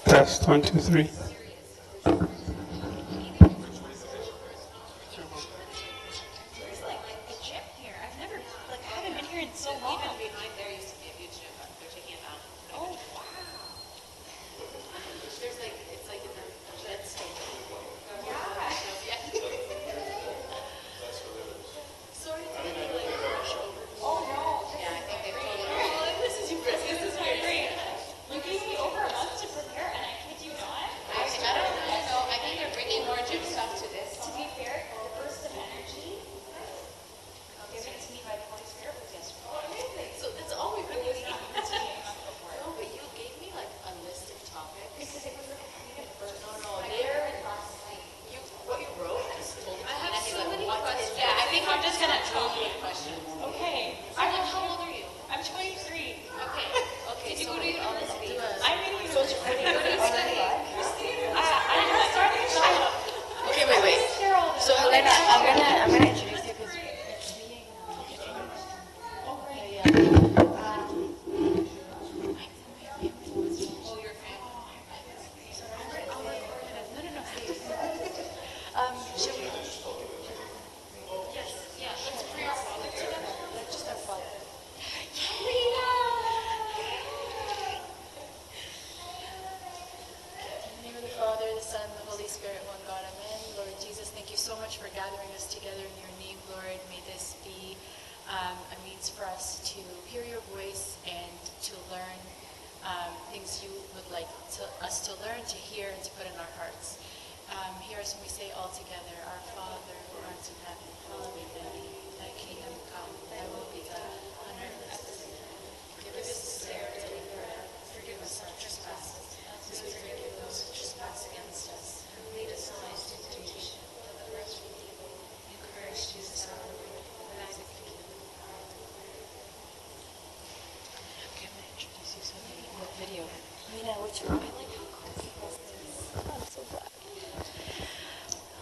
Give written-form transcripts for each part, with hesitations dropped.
Test, 1, 2, 3.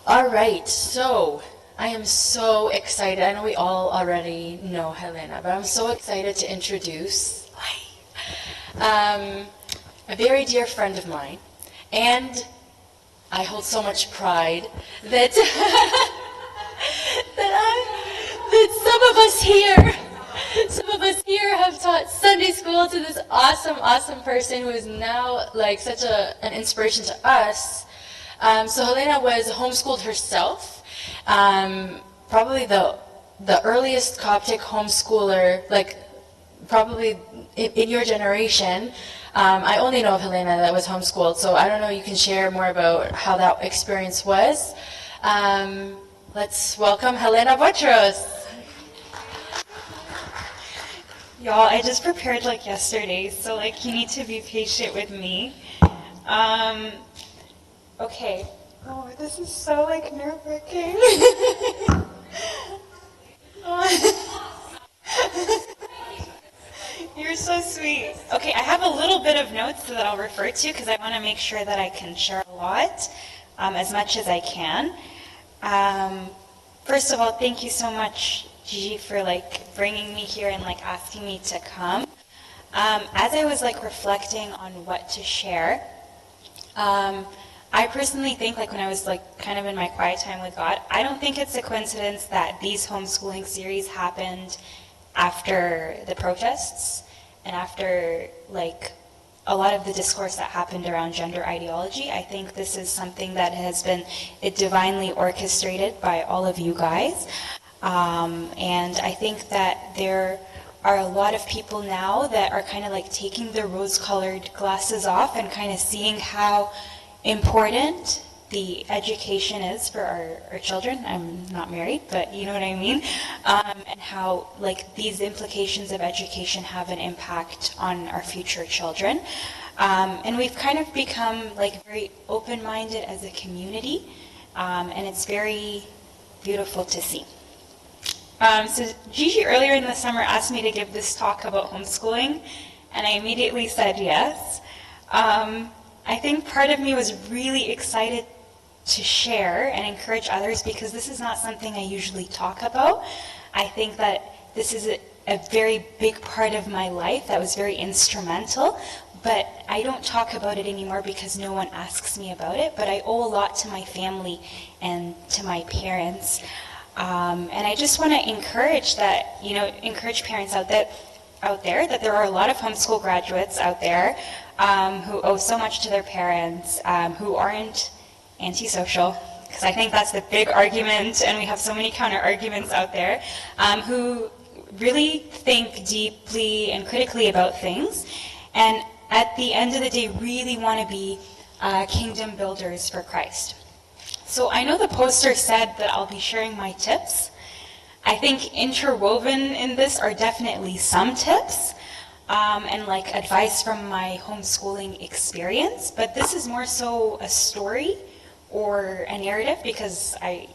All right, so I am so excited. I know we all already know Helana, but I'm so excited to introduce a very dear friend of mine, and I hold so much pride that that some of us here have taught Sunday school to this awesome person who is now like such an inspiration to us. So Helana was homeschooled herself, probably the earliest Coptic homeschooler, like probably in your generation. I only know of Helana that was homeschooled, so I don't know, you can share more about how that experience was. Let's welcome Helana Boutos. Y'all, I just prepared like yesterday, so like you need to be patient with me. Okay. Oh, this is so like nerve-wracking. You're so sweet. Okay, I have a little bit of notes that I'll refer to because I want to make sure that I can share a lot, as much as I can. First of all, thank you so much, Gigi, for like bringing me here and like asking me to come. As I was like reflecting on what to share, I personally think, like when I was like kind of in my quiet time with God, I don't think it's a coincidence that these homeschooling series happened after the protests and after like a lot of the discourse that happened around gender ideology. I think this is something that has been divinely orchestrated by all of you guys. And I think that there are a lot of people now that are kind of like taking their rose-colored glasses off and kind of seeing how important the education is for our children. I'm not married, but you know what I mean. And how like these implications of education have an impact on our future children. And we've kind of become like very open-minded as a community, and it's very beautiful to see. So Gigi earlier in the summer asked me to give this talk about homeschooling, and I immediately said yes. I think part of me was really excited to share and encourage others because this is not something I usually talk about. I think that this is a very big part of my life that was very instrumental, but I don't talk about it anymore because no one asks me about it, but I owe a lot to my family and to my parents. And I just want to encourage that, encourage parents out there that there are a lot of homeschool graduates out there who owe so much to their parents, who aren't antisocial, because I think that's the big argument, and we have so many counter arguments out there, who really think deeply and critically about things, and at the end of the day really want to be kingdom builders for Christ. So I know the poster said that I'll be sharing my tips. I think interwoven in this are definitely some tips and like advice from my homeschooling experience, but this is more so a story or a narrative because I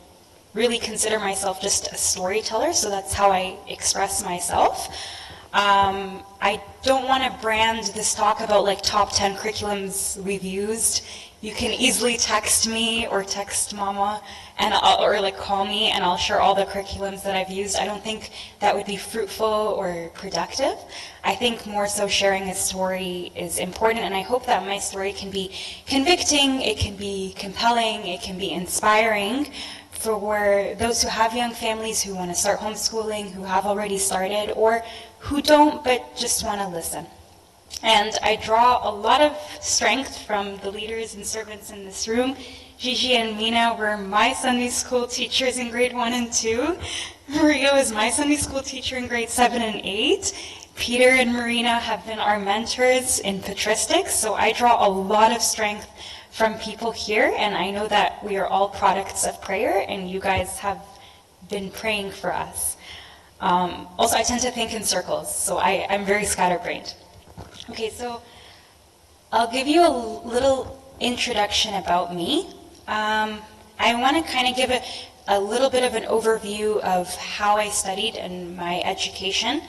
really consider myself just a storyteller, so that's how I express myself. I don't want to brand this talk about like top 10 curriculums we've used. You can easily text me or text mama or like call me and I'll share all the curriculums that I've used. I don't think that would be fruitful or productive. I think more so sharing a story is important, and I hope that my story can be convicting, it can be compelling, it can be inspiring for those who have young families who want to start homeschooling, who have already started, or who don't but just want to listen. And I draw a lot of strength from the leaders and servants in this room. Gigi and Mina were my Sunday school teachers in grade 1 and 2. Maria was my Sunday school teacher in grade 7 and 8. Peter and Marina have been our mentors in patristics, so I draw a lot of strength from people here, and I know that we are all products of prayer, and you guys have been praying for us. Also, I tend to think in circles, so I'm very scatterbrained. Okay, so I'll give you a little introduction about me. I want to kind of give a little bit of an overview of how I studied and my education,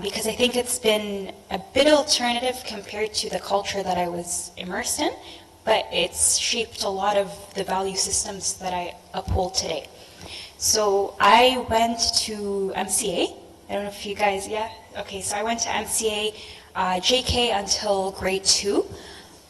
because I think it's been a bit alternative compared to the culture that I was immersed in, but it's shaped a lot of the value systems that I uphold today. So I went to MCA. I don't know if you guys, yeah? Okay, so I went to MCA JK until grade 2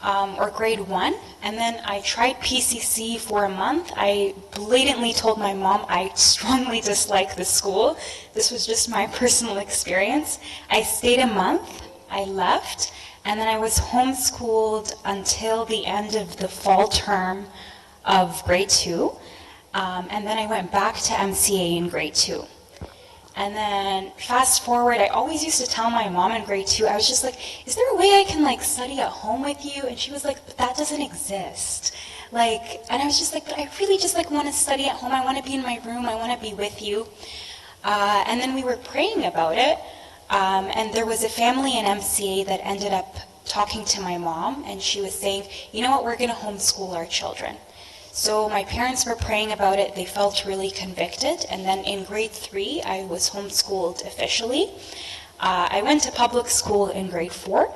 or grade 1, and then I tried PCC for a month. I blatantly told my mom I strongly dislike the school. This was just my personal experience. I stayed a month, I left, and then I was homeschooled until the end of the fall term of grade 2, and then I went back to MCA in grade 2. And then fast forward, I always used to tell my mom in grade 2, I was just like, is there a way I can like study at home with you? And she was like, but that doesn't exist. Like, and I was just like, but I really just like want to study at home. I want to be in my room. I want to be with you. And then we were praying about it. And there was a family in MCA that ended up talking to my mom, and she was saying, you know what, we're going to homeschool our children. So my parents were praying about it. They felt really convicted. And then in grade 3, I was homeschooled officially. I went to public school in grade 4.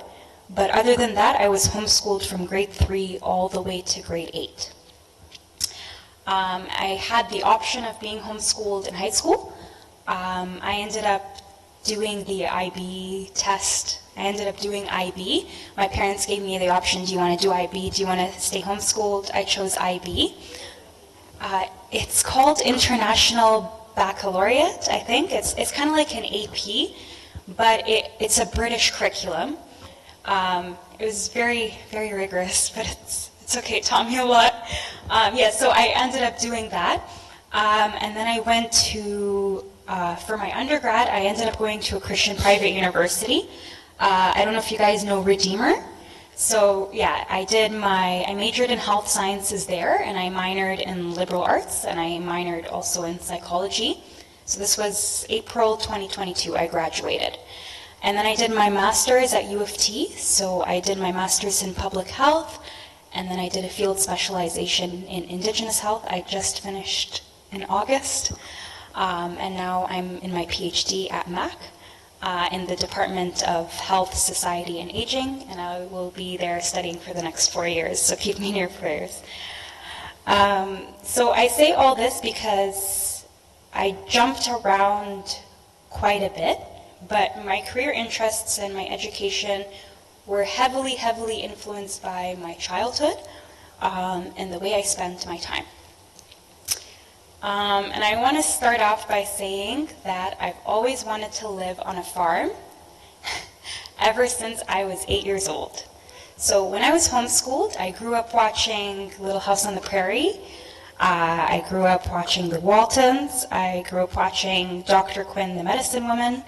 But other than that, I was homeschooled from grade 3 all the way to grade 8. I had the option of being homeschooled in high school. I ended up doing the IB test. I ended up doing IB. My parents gave me the option, do you want to do IB? Do you want to stay homeschooled? I chose IB. It's called International Baccalaureate, I think. It's kind of like an AP, but it's a British curriculum. It was very, very rigorous, but it's okay, it taught me a lot. So I ended up doing that. And then I went to, for my undergrad, I ended up going to a Christian private university. I don't know if you guys know Redeemer. So yeah, I majored in health sciences there, and I minored in liberal arts, and I minored also in psychology. So this was April 2022, I graduated. And then I did my master's at U of T, so I did my master's in public health, and then I did a field specialization in Indigenous health. I just finished in August, and now I'm in my PhD at MAC. In the Department of Health, Society, and Aging, and I will be there studying for the next 4 years, so keep me in your prayers. So I say all this because I jumped around quite a bit, but my career interests and my education were heavily, heavily influenced by my childhood and the way I spent my time. And I want to start off by saying that I've always wanted to live on a farm ever since I was 8 years old. So when I was homeschooled, I grew up watching Little House on the Prairie. I grew up watching The Waltons. I grew up watching Dr. Quinn, the Medicine Woman,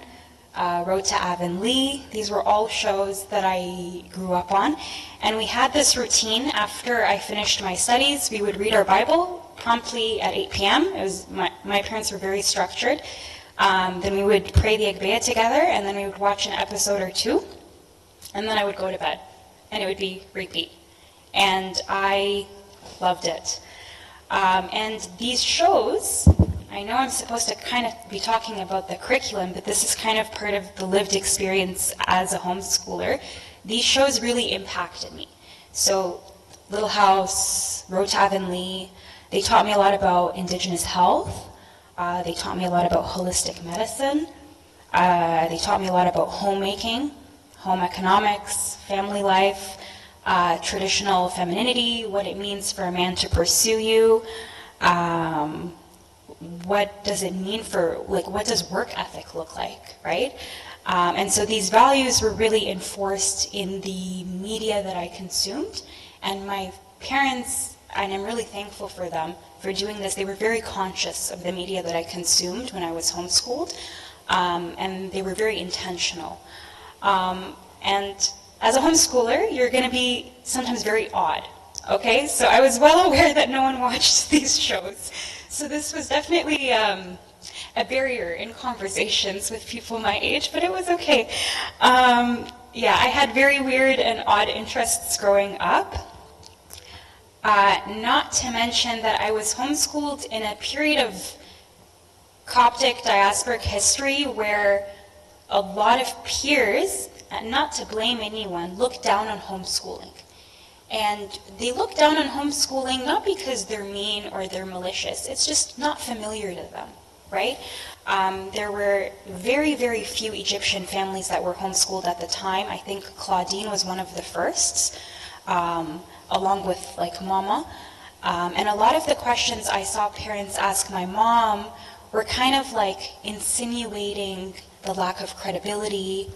Road to Avonlea. These were all shows that I grew up on. And we had this routine after I finished my studies. We would read our Bible promptly at 8 p.m. It was my parents were very structured. Then we would pray the Agbeya together, and then we would watch an episode or two, and then I would go to bed, and it would be repeat. And I loved it. And these shows, I know I'm supposed to kind of be talking about the curriculum, but this is kind of part of the lived experience as a homeschooler. These shows really impacted me. So Little House, Road to Avonlea, they taught me a lot about Indigenous health. They taught me a lot about holistic medicine. They taught me a lot about homemaking, home economics, family life, traditional femininity, what it means for a man to pursue you, what does it mean for, like, what does work ethic look like, right? And so these values were really enforced in the media that I consumed, and my parents, and I'm really thankful for them for doing this. They were very conscious of the media that I consumed when I was homeschooled, and they were very intentional. And as a homeschooler, you're going to be sometimes very odd, okay? So I was well aware that no one watched these shows. So this was definitely a barrier in conversations with people my age, but it was okay. Yeah, I had very weird and odd interests growing up. Not to mention that I was homeschooled in a period of Coptic diasporic history where a lot of peers, not to blame anyone, looked down on homeschooling. And they look down on homeschooling not because they're mean or they're malicious, it's just not familiar to them, right? There were very, very few Egyptian families that were homeschooled at the time. I think Claudine was one of the firsts. Along with like Mama. And a lot of the questions I saw parents ask my mom were kind of like insinuating the lack of credibility.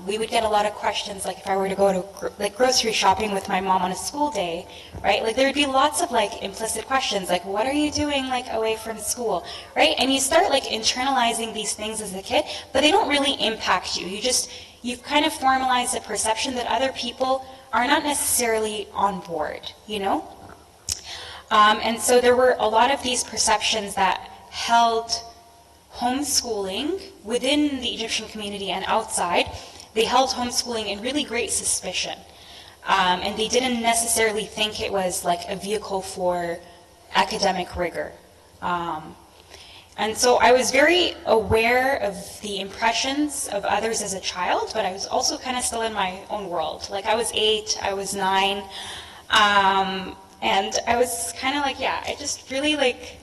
We would get a lot of questions like if I were to go to like grocery shopping with my mom on a school day, right? Like there would be lots of like implicit questions like what are you doing like away from school, right? And you start like internalizing these things as a kid, but they don't really impact you. You've kind of formalized a perception that other people are not necessarily on board, you know? And so there were a lot of these perceptions that held homeschooling within the Egyptian community and outside. They held homeschooling in really great suspicion. And they didn't necessarily think it was like a vehicle for academic rigor. And so I was very aware of the impressions of others as a child, but I was also kind of still in my own world. Like I was 8, I was 9, and I was kind of like, yeah, I just really like,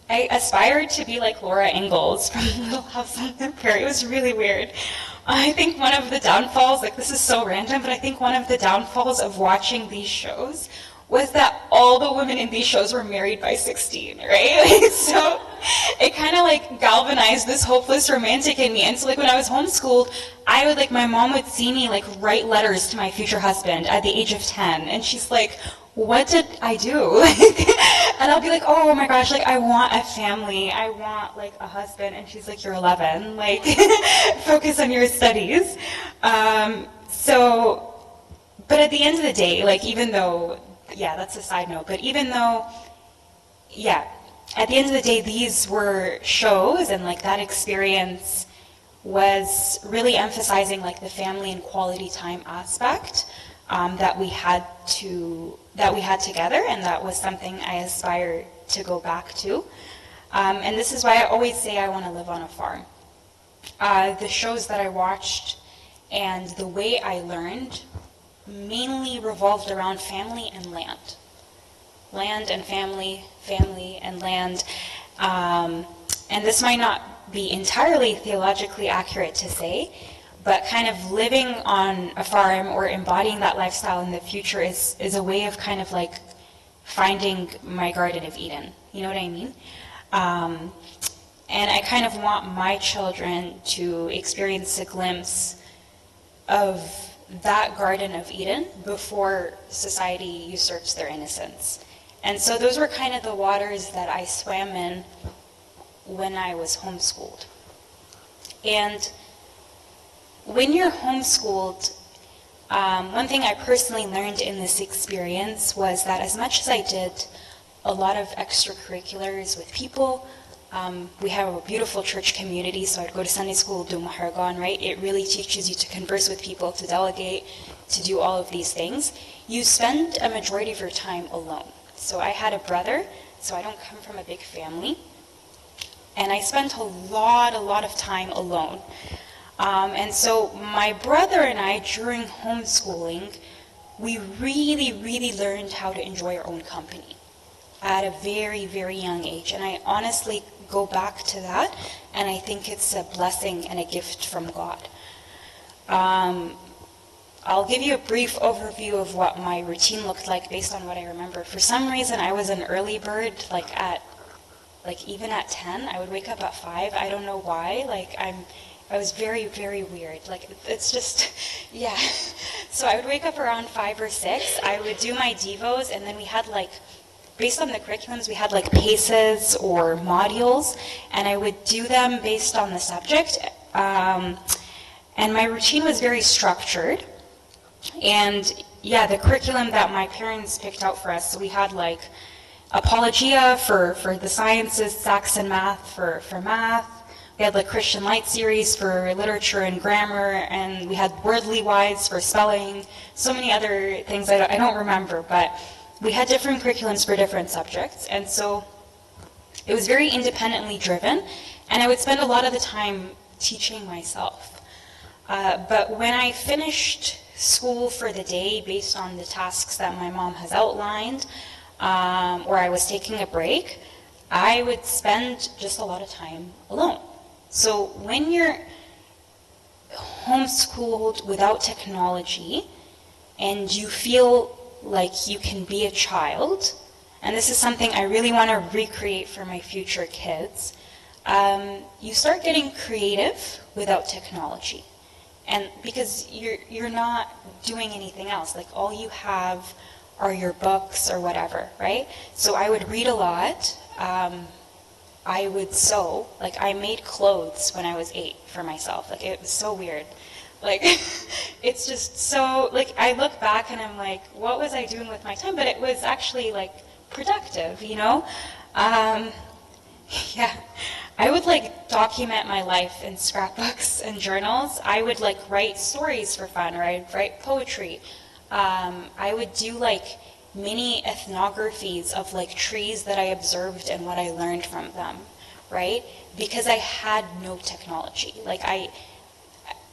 I aspired to be like Laura Ingalls from Little House on the Prairie. It was really weird. I think one of the downfalls, like this is so random, but I think one of the downfalls of watching these shows was that all the women in these shows were married by 16, right? Like, so it kind of like galvanized this hopeless romantic in me. And so like when I was homeschooled, I would like, my mom would see me like write letters to my future husband at the age of 10. And she's like, what did I do? And I'll be like, oh my gosh, like I want a family. I want like a husband. And she's like, you're 11, like focus on your studies. But at the end of the day, like even though, yeah, that's a side note, but even though, yeah, at the end of the day, these were shows and like that experience was really emphasizing like the family and quality time aspect that we had together, and that was something I aspire to go back to. And this is why I always say I want to live on a farm. The shows that I watched and the way I learned mainly revolved around family and land. Land and family, family and land. And this might not be entirely theologically accurate to say, but kind of living on a farm or embodying that lifestyle in the future is a way of kind of like finding my Garden of Eden. You know what I mean? And I kind of want my children to experience a glimpse of that Garden of Eden before society usurps their innocence. And so those were kind of the waters that I swam in when I was homeschooled. And when you're homeschooled, one thing I personally learned in this experience was that as much as I did a lot of extracurriculars with people, we have a beautiful church community, so I'd go to Sunday school, do Maharagan, right? It really teaches you to converse with people, to delegate, to do all of these things. You spend a majority of your time alone. So I had a brother, so I don't come from a big family, and I spent a lot of time alone. And so my brother and I, during homeschooling, we really learned how to enjoy our own company at a very young age. And I honestly go back to that, and I think it's a blessing and a gift from God. I'll give you a brief overview of what my routine looked like based on what I remember. For some reason, I was an early bird, even at 10, I would wake up at 5. I don't know why. I was very weird. It's just, yeah. So I would wake up around 5 or 6. I would do my devos, and then we had based on the curriculums, we had paces or modules, and I would do them based on the subject. And my routine was very structured. And yeah, the curriculum that my parents picked out for us, so we had Apologia for the sciences, Saxon math for math. We had Christian Light series for literature and grammar, and we had Wordly Wise for spelling, so many other things I don't remember, but we had different curriculums for different subjects, and so it was very independently driven, and I would spend a lot of the time teaching myself. But when I finished school for the day based on the tasks that my mom has outlined, or I was taking a break, I would spend just a lot of time alone. So when you're homeschooled without technology and you feel like you can be a child, and this is something I really want to recreate for my future kids, you start getting creative without technology. And because you're not doing anything else, all you have are your books or whatever, right? So I would read a lot. I would sew. I made clothes when I was 8 for myself. It was so weird. It's just so, I look back and I'm what was I doing with my time? But it was actually, productive, you know? Yeah. I would, document my life in scrapbooks and journals. I would, write stories for fun, or I'd write poetry. I would do, mini ethnographies of trees that I observed and what I learned from them, right? Because I had no technology.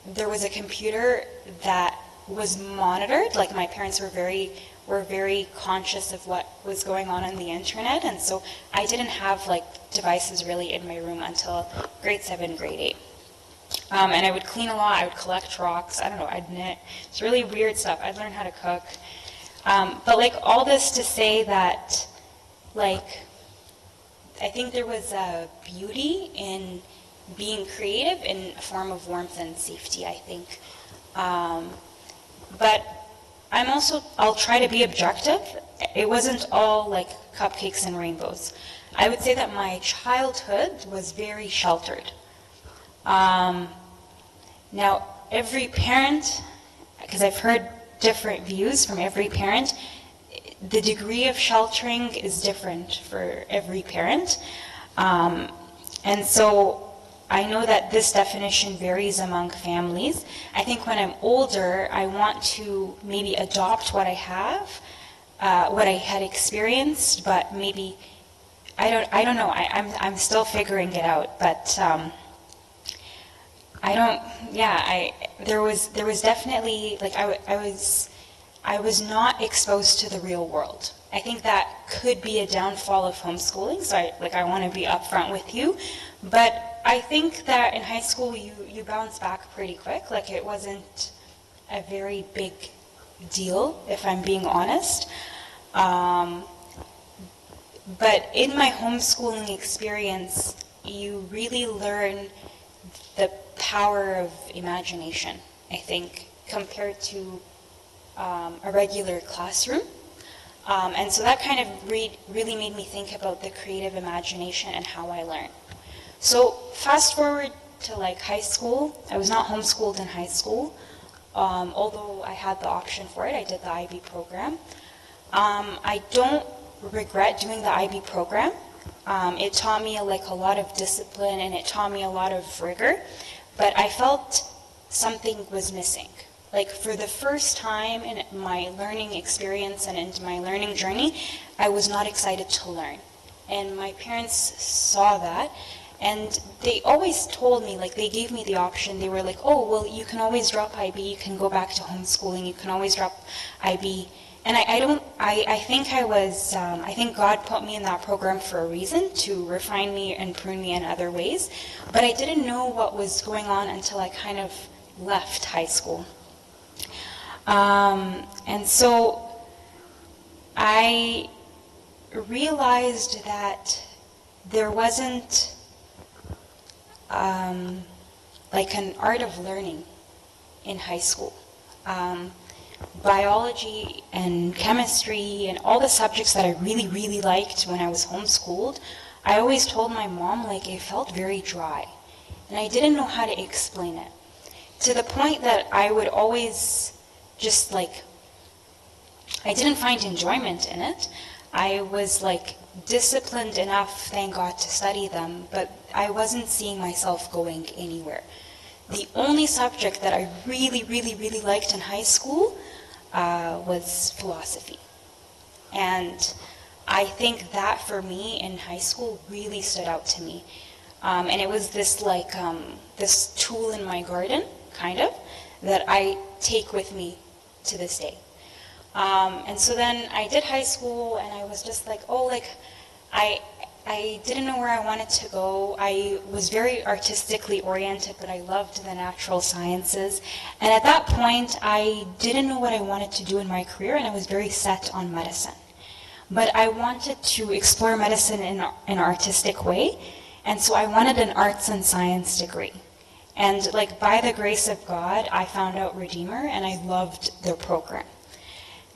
There was a computer that was monitored. My parents were very conscious of what was going on the internet, and so I didn't have devices really in my room until grade 7, grade 8. And I would clean a lot. I would collect rocks. I don't know. I'd knit. It's really weird stuff. I'd learn how to cook. But all this to say that, I think there was a beauty in being creative in a form of warmth and safety, I think. But I'll try to be objective. It wasn't all cupcakes and rainbows. I would say that my childhood was very sheltered. Now, every parent, because I've heard different views from every parent, the degree of sheltering is different for every parent. And so I know that this definition varies among families. I think when I'm older, I want to maybe adopt what I have, what I had experienced, but maybe, I don't know, I'm still figuring it out, but there was definitely, I was not exposed to the real world. I think that could be a downfall of homeschooling, so I want to be upfront with you, but I think that in high school you bounce back pretty quick. Like, it wasn't a very big deal, if I'm being honest. But in my homeschooling experience, you really learn the power of imagination, I think, compared to a regular classroom. And so that kind of really made me think about the creative imagination and how I learn. So fast forward to like high school. I was not homeschooled in high school, although I had the option for it. I did the IB program. I don't regret doing the IB program. It taught me like a lot of discipline, and it taught me a lot of rigor, but I felt something was missing. Like, for the first time in my learning experience and in my learning journey, I was not excited to learn. And my parents saw that, and they always told me, like, they gave me the option. They were like, oh, well, you can always drop IB, you can go back to homeschooling, you can always drop IB. And I think God put me in that program for a reason, to refine me and prune me in other ways. But I didn't know what was going on until I kind of left high school. And so I realized that there wasn't like an art of learning in high school. Biology and chemistry and all the subjects that I really, really liked when I was homeschooled, I always told my mom, like, it felt very dry. And I didn't know how to explain it. To the point that I would always just like, I didn't find enjoyment in it. I was like disciplined enough, thank God, to study them, but I wasn't seeing myself going anywhere. The only subject that I really, really, really liked in high school was philosophy. And I think that for me in high school really stood out to me. And it was this like, this tool in my garden, kind of, that I take with me to this day. And so then I did high school, and I was just like, oh, like, I didn't know where I wanted to go. I was very artistically oriented, but I loved the natural sciences. And at that point, I didn't know what I wanted to do in my career, and I was very set on medicine. But I wanted to explore medicine in an artistic way, and so I wanted an arts and science degree. And like, by the grace of God, I found out Redeemer, and I loved their program.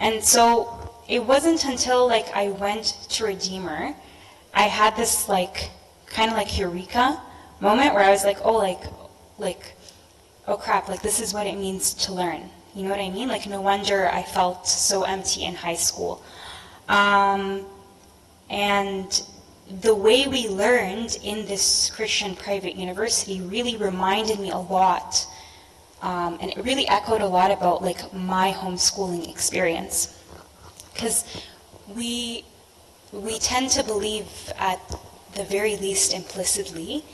And so it wasn't until like I went to Redeemer, I had this like, kind of like eureka moment where I was like, oh, oh crap, like, this is what it means to learn. You know what I mean? Like, no wonder I felt so empty in high school. And the way we learned in this Christian private university really reminded me a lot, and it really echoed a lot about like my homeschooling experience. Because we tend to believe, at the very least implicitly,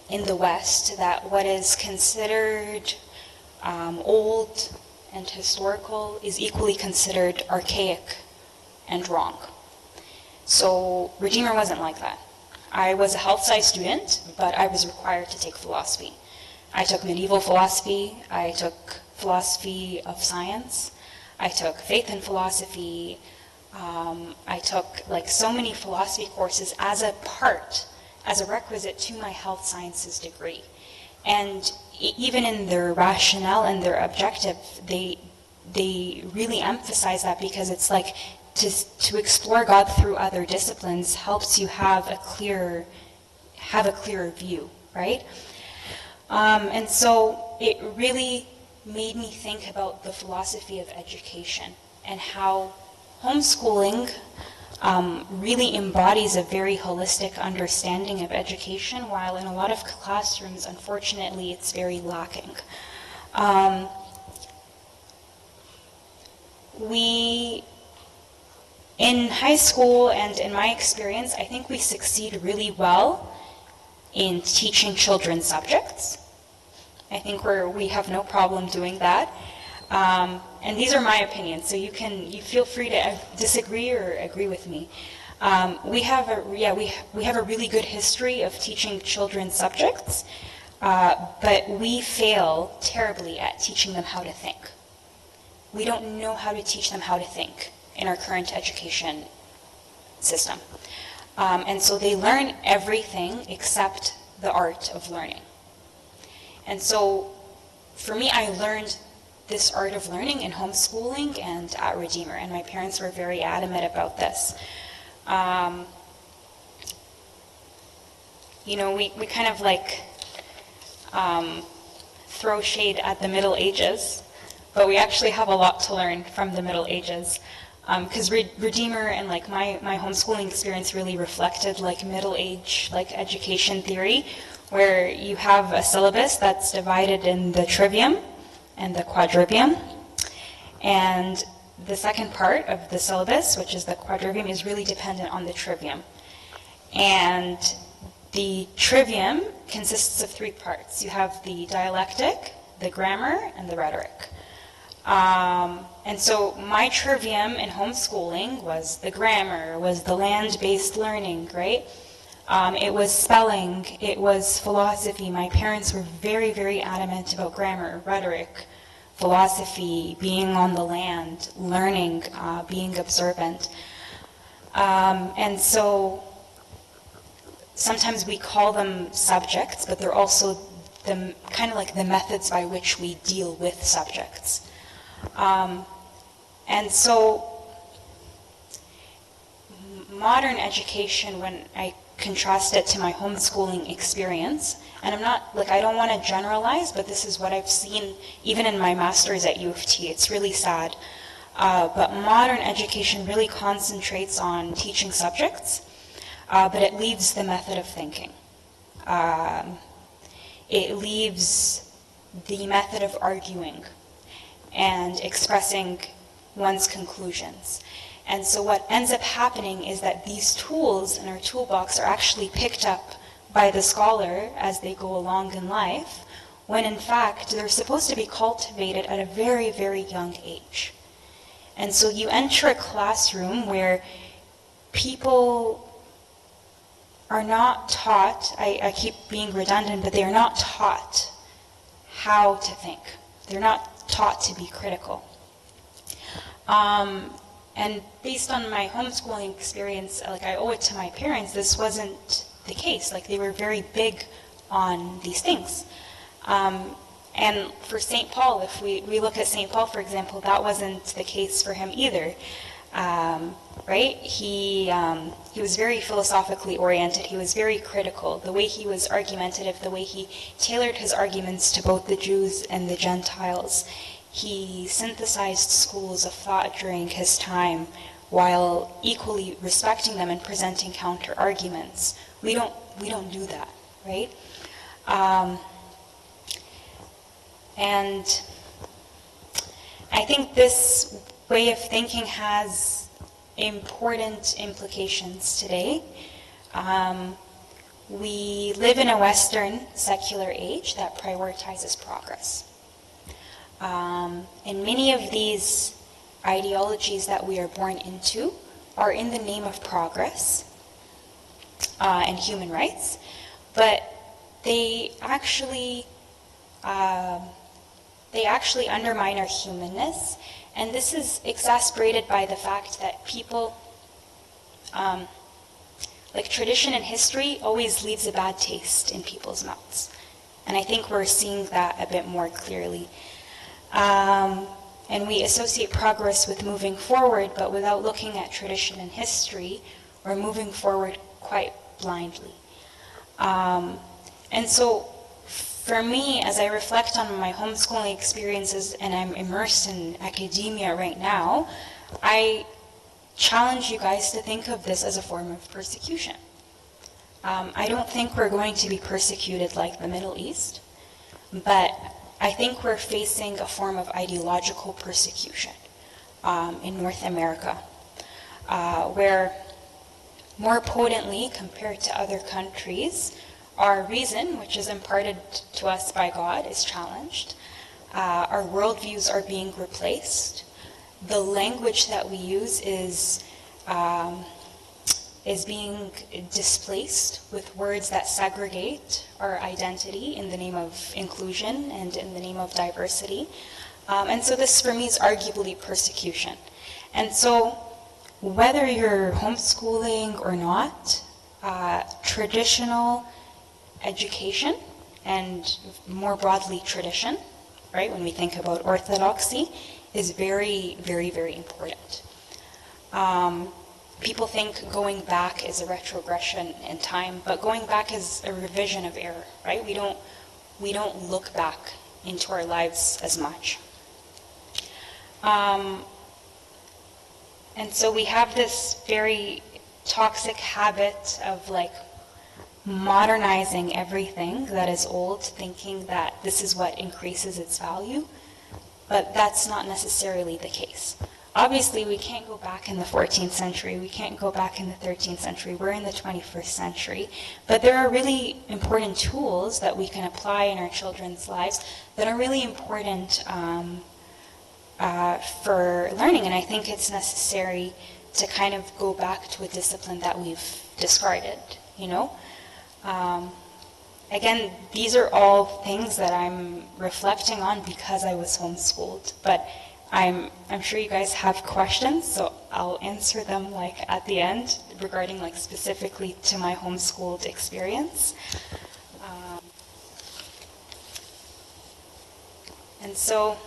in the West, that what is considered old and historical is equally considered archaic and wrong. So Redeemer wasn't like that. I was a health sci student, but I was required to take philosophy. I took medieval philosophy, I took philosophy of science, I took faith and philosophy, I took like so many philosophy courses as a requisite to my health sciences degree. And even in their rationale and their objective, they really emphasize that, because it's like to explore God through other disciplines helps you have a clearer view, right? And so it really made me think about the philosophy of education and how homeschooling really embodies a very holistic understanding of education, while in a lot of classrooms, unfortunately, it's very lacking. In high school and in my experience, I think we succeed really well in teaching children subjects. I think we have no problem doing that. And these are my opinions, so you feel free to disagree or agree with me. We have a really good history of teaching children subjects, but we fail terribly at teaching them how to think. We don't know how to teach them how to think in our current education system. And so they learn everything except the art of learning. And so for me, I learned this art of learning in homeschooling and at Redeemer, and my parents were very adamant about this. We kind of like throw shade at the Middle Ages, but we actually have a lot to learn from the Middle Ages. Because Redeemer and like my homeschooling experience really reflected like Middle Age like education theory, where you have a syllabus that's divided in the trivium and the quadrivium. And the second part of the syllabus, which is the quadrivium, is really dependent on the trivium. And the trivium consists of 3 parts. You have the dialectic, the grammar, and the rhetoric. And so my trivium in homeschooling was the grammar, was the land-based learning, right? It was spelling, it was philosophy. My parents were very, very adamant about grammar, rhetoric, philosophy, being on the land, learning, being observant. And so sometimes we call them subjects, but they're also kind of like the methods by which we deal with subjects. And so modern education, when I contrast it to my homeschooling experience, and I don't want to generalize, but this is what I've seen even in my master's at U of T. It's really sad. But modern education really concentrates on teaching subjects, but it leaves the method of thinking. It leaves the method of arguing and expressing one's conclusions. And so what ends up happening is that these tools in our toolbox are actually picked up by the scholar as they go along in life, when in fact they're supposed to be cultivated at a very, very young age. And so you enter a classroom where people are not taught, I keep being redundant, but they are not taught how to think. They're not taught to be critical. And based on my homeschooling experience, I owe it to my parents, this wasn't the case. They were very big on these things. And for St. Paul, if we look at St. Paul, for example, that wasn't the case for him either. Right? He was very philosophically oriented. He was very critical. The way he was argumentative, the way he tailored his arguments to both the Jews and the Gentiles. He synthesized schools of thought during his time while equally respecting them and presenting counter arguments. We don't do that, right? And I think this way of thinking has important implications today. We live in a Western secular age that prioritizes progress. And many of these ideologies that we are born into are in the name of progress and human rights, but they actually undermine our humanness, and this is exacerbated by the fact that people, tradition and history always leaves a bad taste in people's mouths, and I think we're seeing that a bit more clearly. And we associate progress with moving forward, but without looking at tradition and history, we're moving forward quite blindly. And so for me, as I reflect on my homeschooling experiences and I'm immersed in academia right now, I challenge you guys to think of this as a form of persecution. I don't think we're going to be persecuted like the Middle East, but I think we're facing a form of ideological persecution in North America, where more potently compared to other countries, our reason, which is imparted to us by God, is challenged. Our worldviews are being replaced. The language that we use is is being displaced with words that segregate our identity in the name of inclusion and in the name of diversity. And so this, for me, is arguably persecution. And so whether you're homeschooling or not, traditional education, and more broadly tradition, right, when we think about orthodoxy, is very, very, very important. People think going back is a retrogression in time, but going back is a revision of error, right? We don't look back into our lives as much. And so we have this very toxic habit of like modernizing everything that is old, thinking that this is what increases its value, but that's not necessarily the case. Obviously, we can't go back in the 14th century, we can't go back in the 13th century, we're in the 21st century, but there are really important tools that we can apply in our children's lives that are really important for learning, and I think it's necessary to kind of go back to a discipline that we've discarded, you know? Again, these are all things that I'm reflecting on because I was homeschooled, but I'm sure you guys have questions, so I'll answer them like at the end regarding like specifically to my homeschooled experience. And so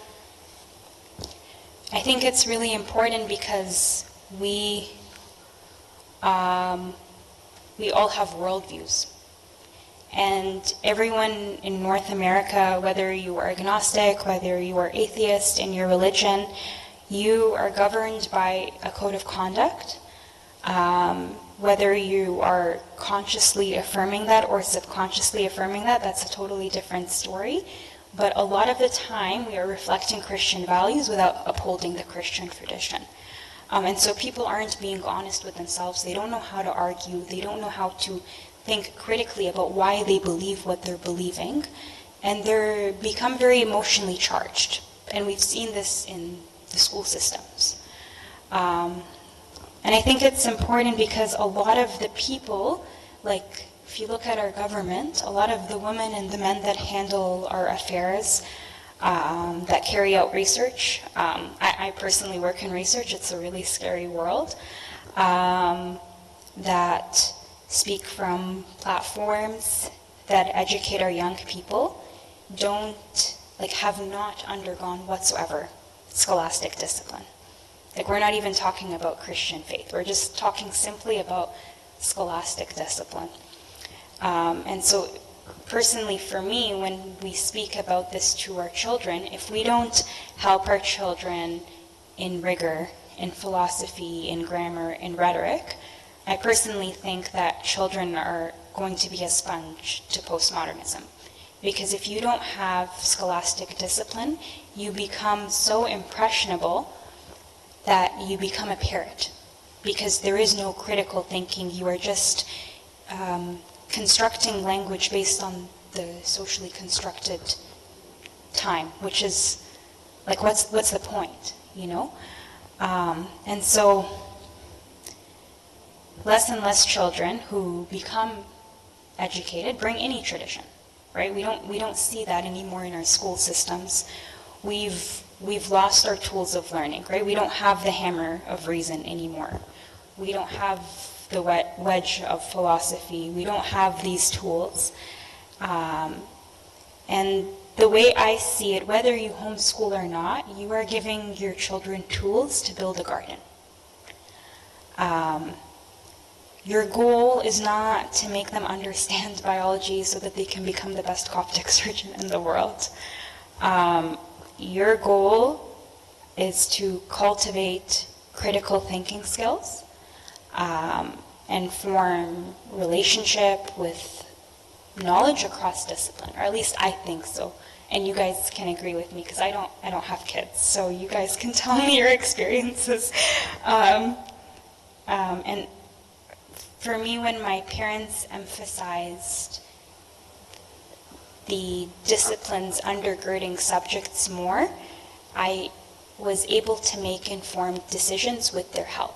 I think it's really important because we all have worldviews. And everyone in North America, whether you are agnostic, whether you are atheist in your religion, you are governed by a code of conduct. Whether you are consciously affirming that or subconsciously affirming that, that's a totally different story. But a lot of the time, we are reflecting Christian values without upholding the Christian tradition. And so people aren't being honest with themselves. They don't know how to argue. They don't know how to think critically about why they believe what they're believing, and they become very emotionally charged. And we've seen this in the school systems. And I think it's important because a lot of the people, like if you look at our government, a lot of the women and the men that handle our affairs, that carry out research, I personally work in research, it's a really scary world, that speak from platforms that educate our young people have not undergone whatsoever scholastic discipline. Like, we're not even talking about Christian faith. We're just talking simply about scholastic discipline. And so personally for me, when we speak about this to our children, if we don't help our children in rigor, in philosophy, in grammar, in rhetoric, I personally think that children are going to be a sponge to postmodernism. Because if you don't have scholastic discipline, you become so impressionable that you become a parrot. Because there is no critical thinking. You are just constructing language based on the socially constructed time, which is, like, what's the point, you know? And so less and less children who become educated bring any tradition, right? We don't see that anymore in our school systems. We've lost our tools of learning, right? We don't have the hammer of reason anymore. We don't have the wedge of philosophy. We don't have these tools. And the way I see it, whether you homeschool or not, you are giving your children tools to build a garden. Your goal is not to make them understand biology so that they can become the best Coptic surgeon in the world. Your goal is to cultivate critical thinking skills and form relationship with knowledge across discipline, or at least I think so. And you guys can agree with me because I don't have kids, so you guys can tell me your experiences. And for me, when my parents emphasized the disciplines undergirding subjects more, I was able to make informed decisions with their help.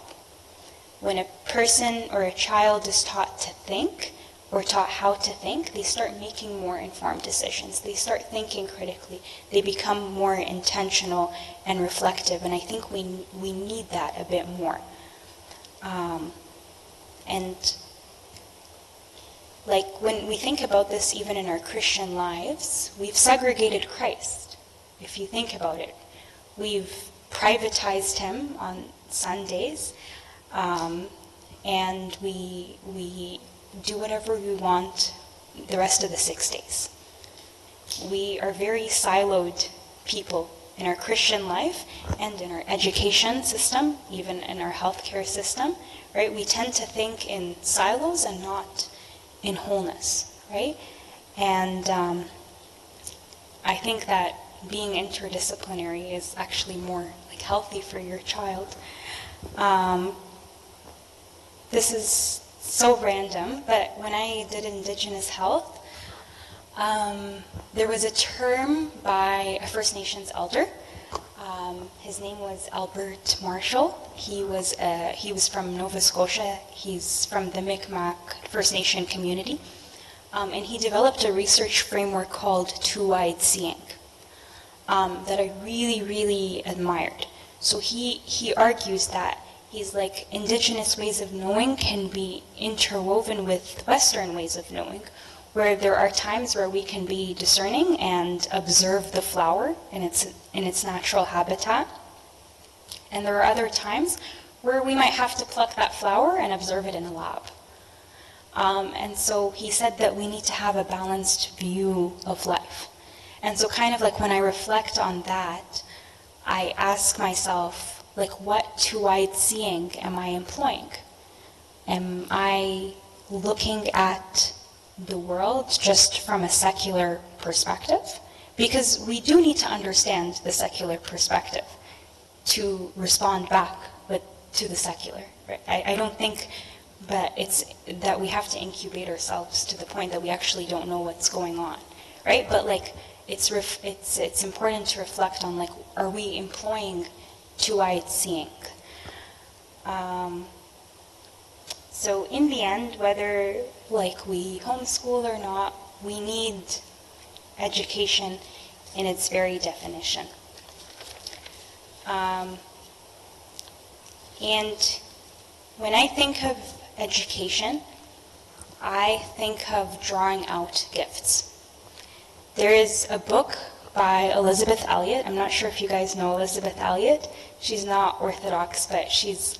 when a person or a child is taught to think, or taught how to think, they start making more informed decisions. They start thinking critically. They become more intentional and reflective, and I think we need that a bit more. And like when we think about this even in our Christian lives, we've segregated Christ. If you think about it, we've privatized him on Sundays, and we do whatever we want the rest of the 6 days. We are very siloed people in our Christian life and in our education system, even in our healthcare system, right? We tend to think in silos and not in wholeness, right? And I think that being interdisciplinary is actually more like healthy for your child. This is so random, but when I did Indigenous health, there was a term by a First Nations elder. His name was Albert Marshall. He was from Nova Scotia. He's from the Mi'kmaq First Nation community, and he developed a research framework called two-eyed seeing that I really, really admired. So he argues that he's like Indigenous ways of knowing can be interwoven with Western ways of knowing, where there are times where we can be discerning and observe the flower in its natural habitat. And there are other times where we might have to pluck that flower and observe it in a lab. And so he said that we need to have a balanced view of life. And so kind of like when I reflect on that, I ask myself, like, what two-eyed seeing am I employing? Am I looking at the world just from a secular perspective? Because we do need to understand the secular perspective to respond back to the secular. Right? I don't think that it's that we have to incubate ourselves to the point that we actually don't know what's going on, right? But like it's important to reflect on, like, are we employing two-eyed seeing? So in the end, whether like we homeschool or not, we need education in its very definition. And when I think of education, I think of drawing out gifts. There is a book by Elizabeth Elliot. I'm not sure if you guys know Elizabeth Elliot. She's not Orthodox, but she's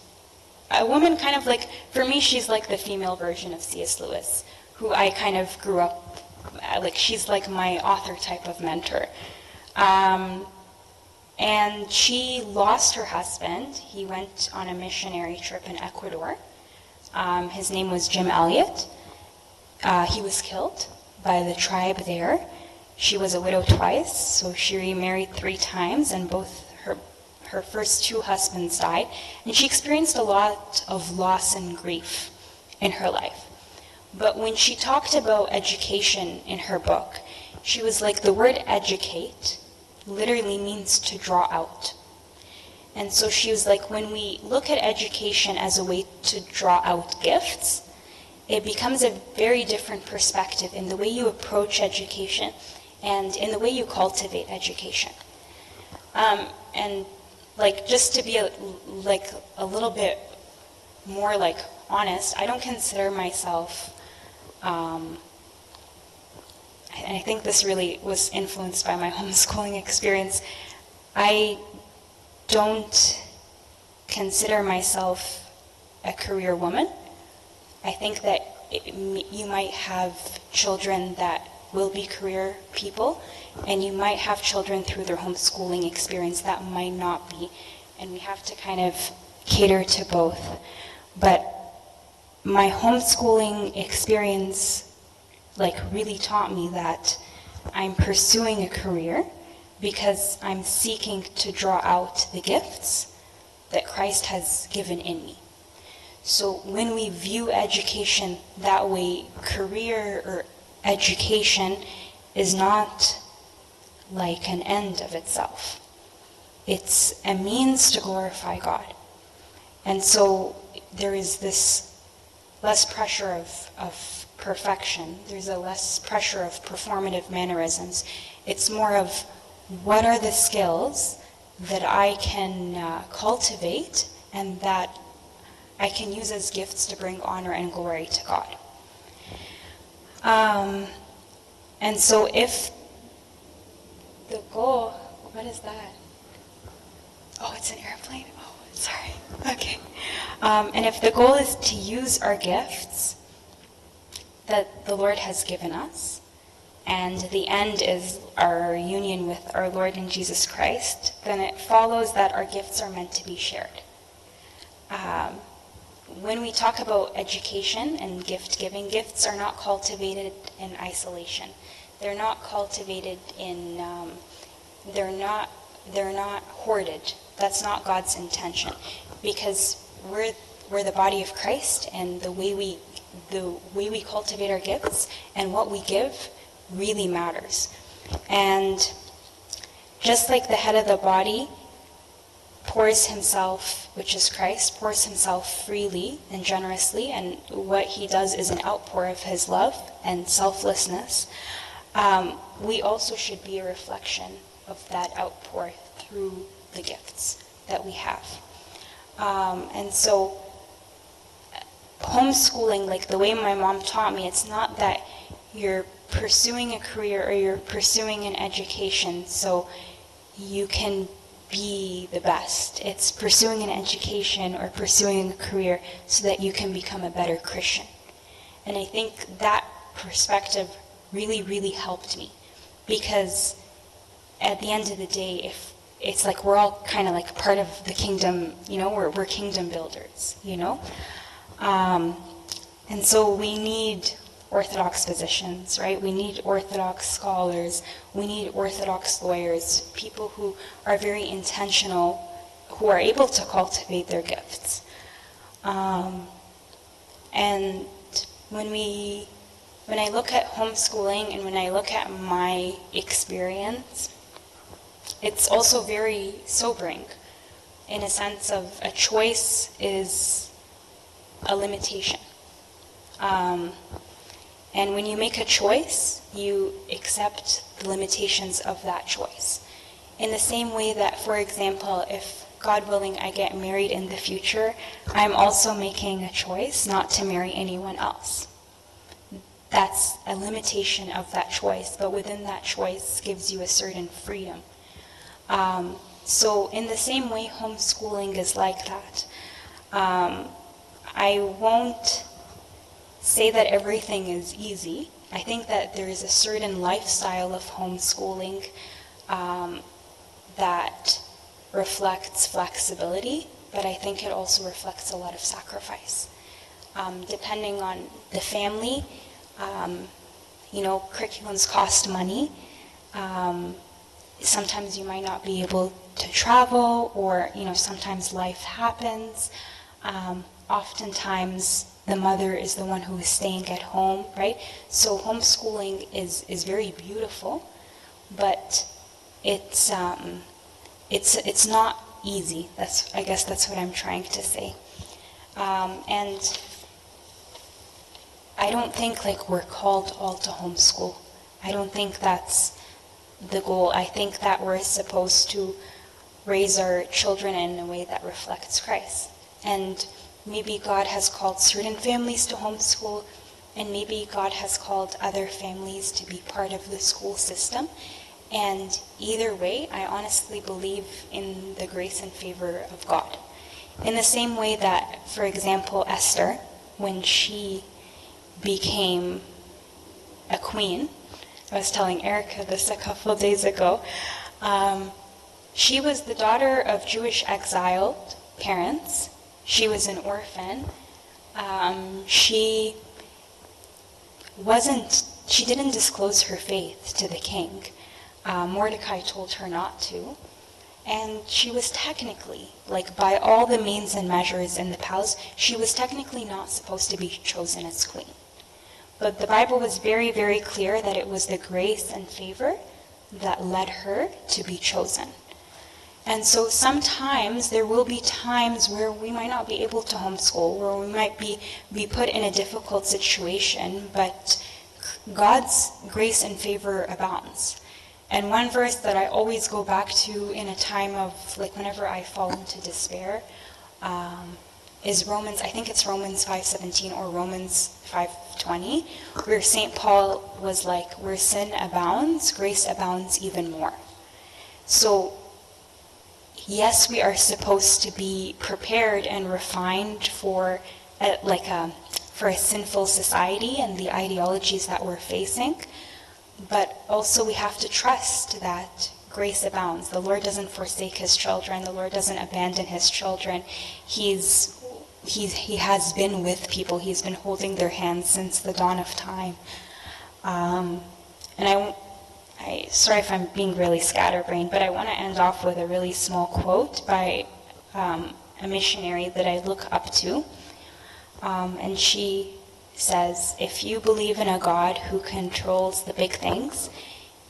a woman kind of like, for me, she's like the female version of C.S. Lewis, who I kind of grew up, like she's like my author type of mentor. And she lost her husband. He went on a missionary trip in Ecuador. His name was Jim Elliot. He was killed by the tribe there. She was a widow twice, so she remarried 3 times, and both her first 2 husbands died, and she experienced a lot of loss and grief in her life. But when she talked about education in her book, she was like, the word educate literally means to draw out. And so she was like, when we look at education as a way to draw out gifts, it becomes a very different perspective in the way you approach education and in the way you cultivate education. And like, just to be a little bit more like honest, I don't consider myself, and I think this really was influenced by my homeschooling experience, I don't consider myself a career woman. I think that you might have children that will be career people, and you might have children through their homeschooling experience that might not be, and we have to kind of cater to both. But my homeschooling experience like really taught me that I'm pursuing a career because I'm seeking to draw out the gifts that Christ has given in me. So when we view education that way, career or education is not like an end of itself. It's a means to glorify God. And so there is this less pressure of perfection. There's a less pressure of performative mannerisms. It's more of what are the skills that I can cultivate and that I can use as gifts to bring honor and glory to God. And so if the goal, what is that? Oh, it's an airplane. Oh, sorry. Okay. And if the goal is to use our gifts that the Lord has given us, and the end is our union with our Lord and Jesus Christ, then it follows that our gifts are meant to be shared. When we talk about education and gift giving, gifts are not cultivated in isolation. They're not cultivated in, they're not hoarded. That's not God's intention, because we're the body of Christ, and the way we cultivate our gifts and what we give really matters. And just like the head of the body pours himself, which is Christ, pours himself freely and generously, and what he does is an outpour of his love and selflessness, we also should be a reflection of that outpour through the gifts that we have. And so homeschooling, like the way my mom taught me, it's not that you're pursuing a career or you're pursuing an education so you can be the best. It's pursuing an education or pursuing a career so that you can become a better Christian. And I think that perspective really, really helped me, because at the end of the day, if it's like we're all kind of like part of the kingdom, you know, we're kingdom builders, you know? And so we need Orthodox physicians, right? We need Orthodox scholars. We need Orthodox lawyers, people who are very intentional, who are able to cultivate their gifts. And when I look at homeschooling and when I look at my experience, it's also very sobering in a sense of a choice is a limitation. And when you make a choice, you accept the limitations of that choice. In the same way that, for example, if God willing I get married in the future, I'm also making a choice not to marry anyone else. That's a limitation of that choice, but within that choice gives you a certain freedom. So in the same way, homeschooling is like that. I won't say that everything is easy. I think that there is a certain lifestyle of homeschooling that reflects flexibility, but I think it also reflects a lot of sacrifice. Depending on the family, you know, curriculums cost money. Sometimes you might not be able to travel, or, you know, sometimes life happens. Oftentimes the mother is the one who is staying at home, right? So homeschooling is very beautiful, but it's not easy. I guess that's what I'm trying to say. And I don't think like we're called all to homeschool. I don't think that's the goal. I think that we're supposed to raise our children in a way that reflects Christ. And maybe God has called certain families to homeschool, and maybe God has called other families to be part of the school system. And either way, I honestly believe in the grace and favor of God. In the same way that, for example, Esther, when she became a queen, I was telling Erica this a couple of days ago, she was the daughter of Jewish exiled parents. She was an orphan. She didn't disclose her faith to the king. Mordecai told her not to. And she was technically, like by all the means and measures in the palace, she was technically not supposed to be chosen as queen. But the Bible was very, very clear that it was the grace and favor that led her to be chosen. And so sometimes there will be times where we might not be able to homeschool, where we might be put in a difficult situation, but God's grace and favor abounds. And one verse that I always go back to in a time of, like, whenever I fall into despair, is Romans, I think it's Romans 5:17 or Romans 5:20, where St. Paul was like, where sin abounds, grace abounds even more. So, yes, we are supposed to be prepared and refined for for a sinful society and the ideologies that we're facing, but also we have to trust that grace abounds. The Lord doesn't forsake his children. The Lord doesn't abandon his children. He has been with people. He's been holding their hands since the dawn of time. And sorry if I'm being really scatterbrained, but I want to end off with a really small quote by a missionary that I look up to. And she says, if you believe in a God who controls the big things,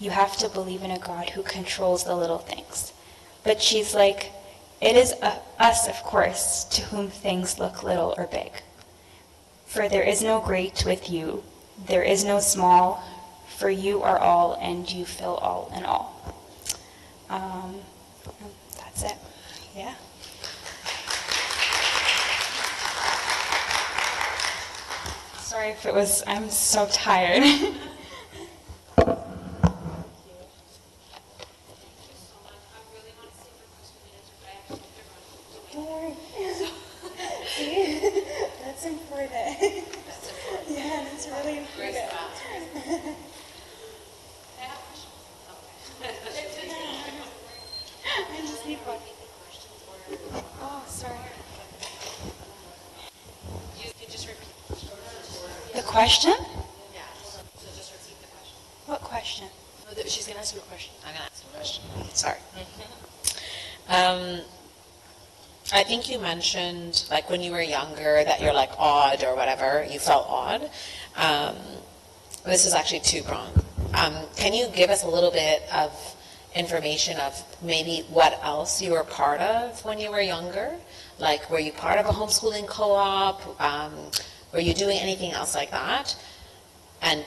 you have to believe in a God who controls the little things. But she's like, it is us, of course, to whom things look little or big. For there is no great with you, there is no small, for you are all, and you fill all in all. That's it. Yeah. Sorry if it was, I'm so tired. That's important. Yeah, that's really important. I just need one. Oh, sorry. You can just repeat the question. Yeah, so just repeat the question. What question? She's going to ask you a question. I'm going to ask you a question. Sorry. I think you mentioned, like, when you were younger that you're, like, odd or whatever, you felt odd. This is actually two-pronged. Can you give us a little bit of information of maybe what else you were part of when you were younger? Like, were you part of a homeschooling co-op? Were you doing anything else like that? And,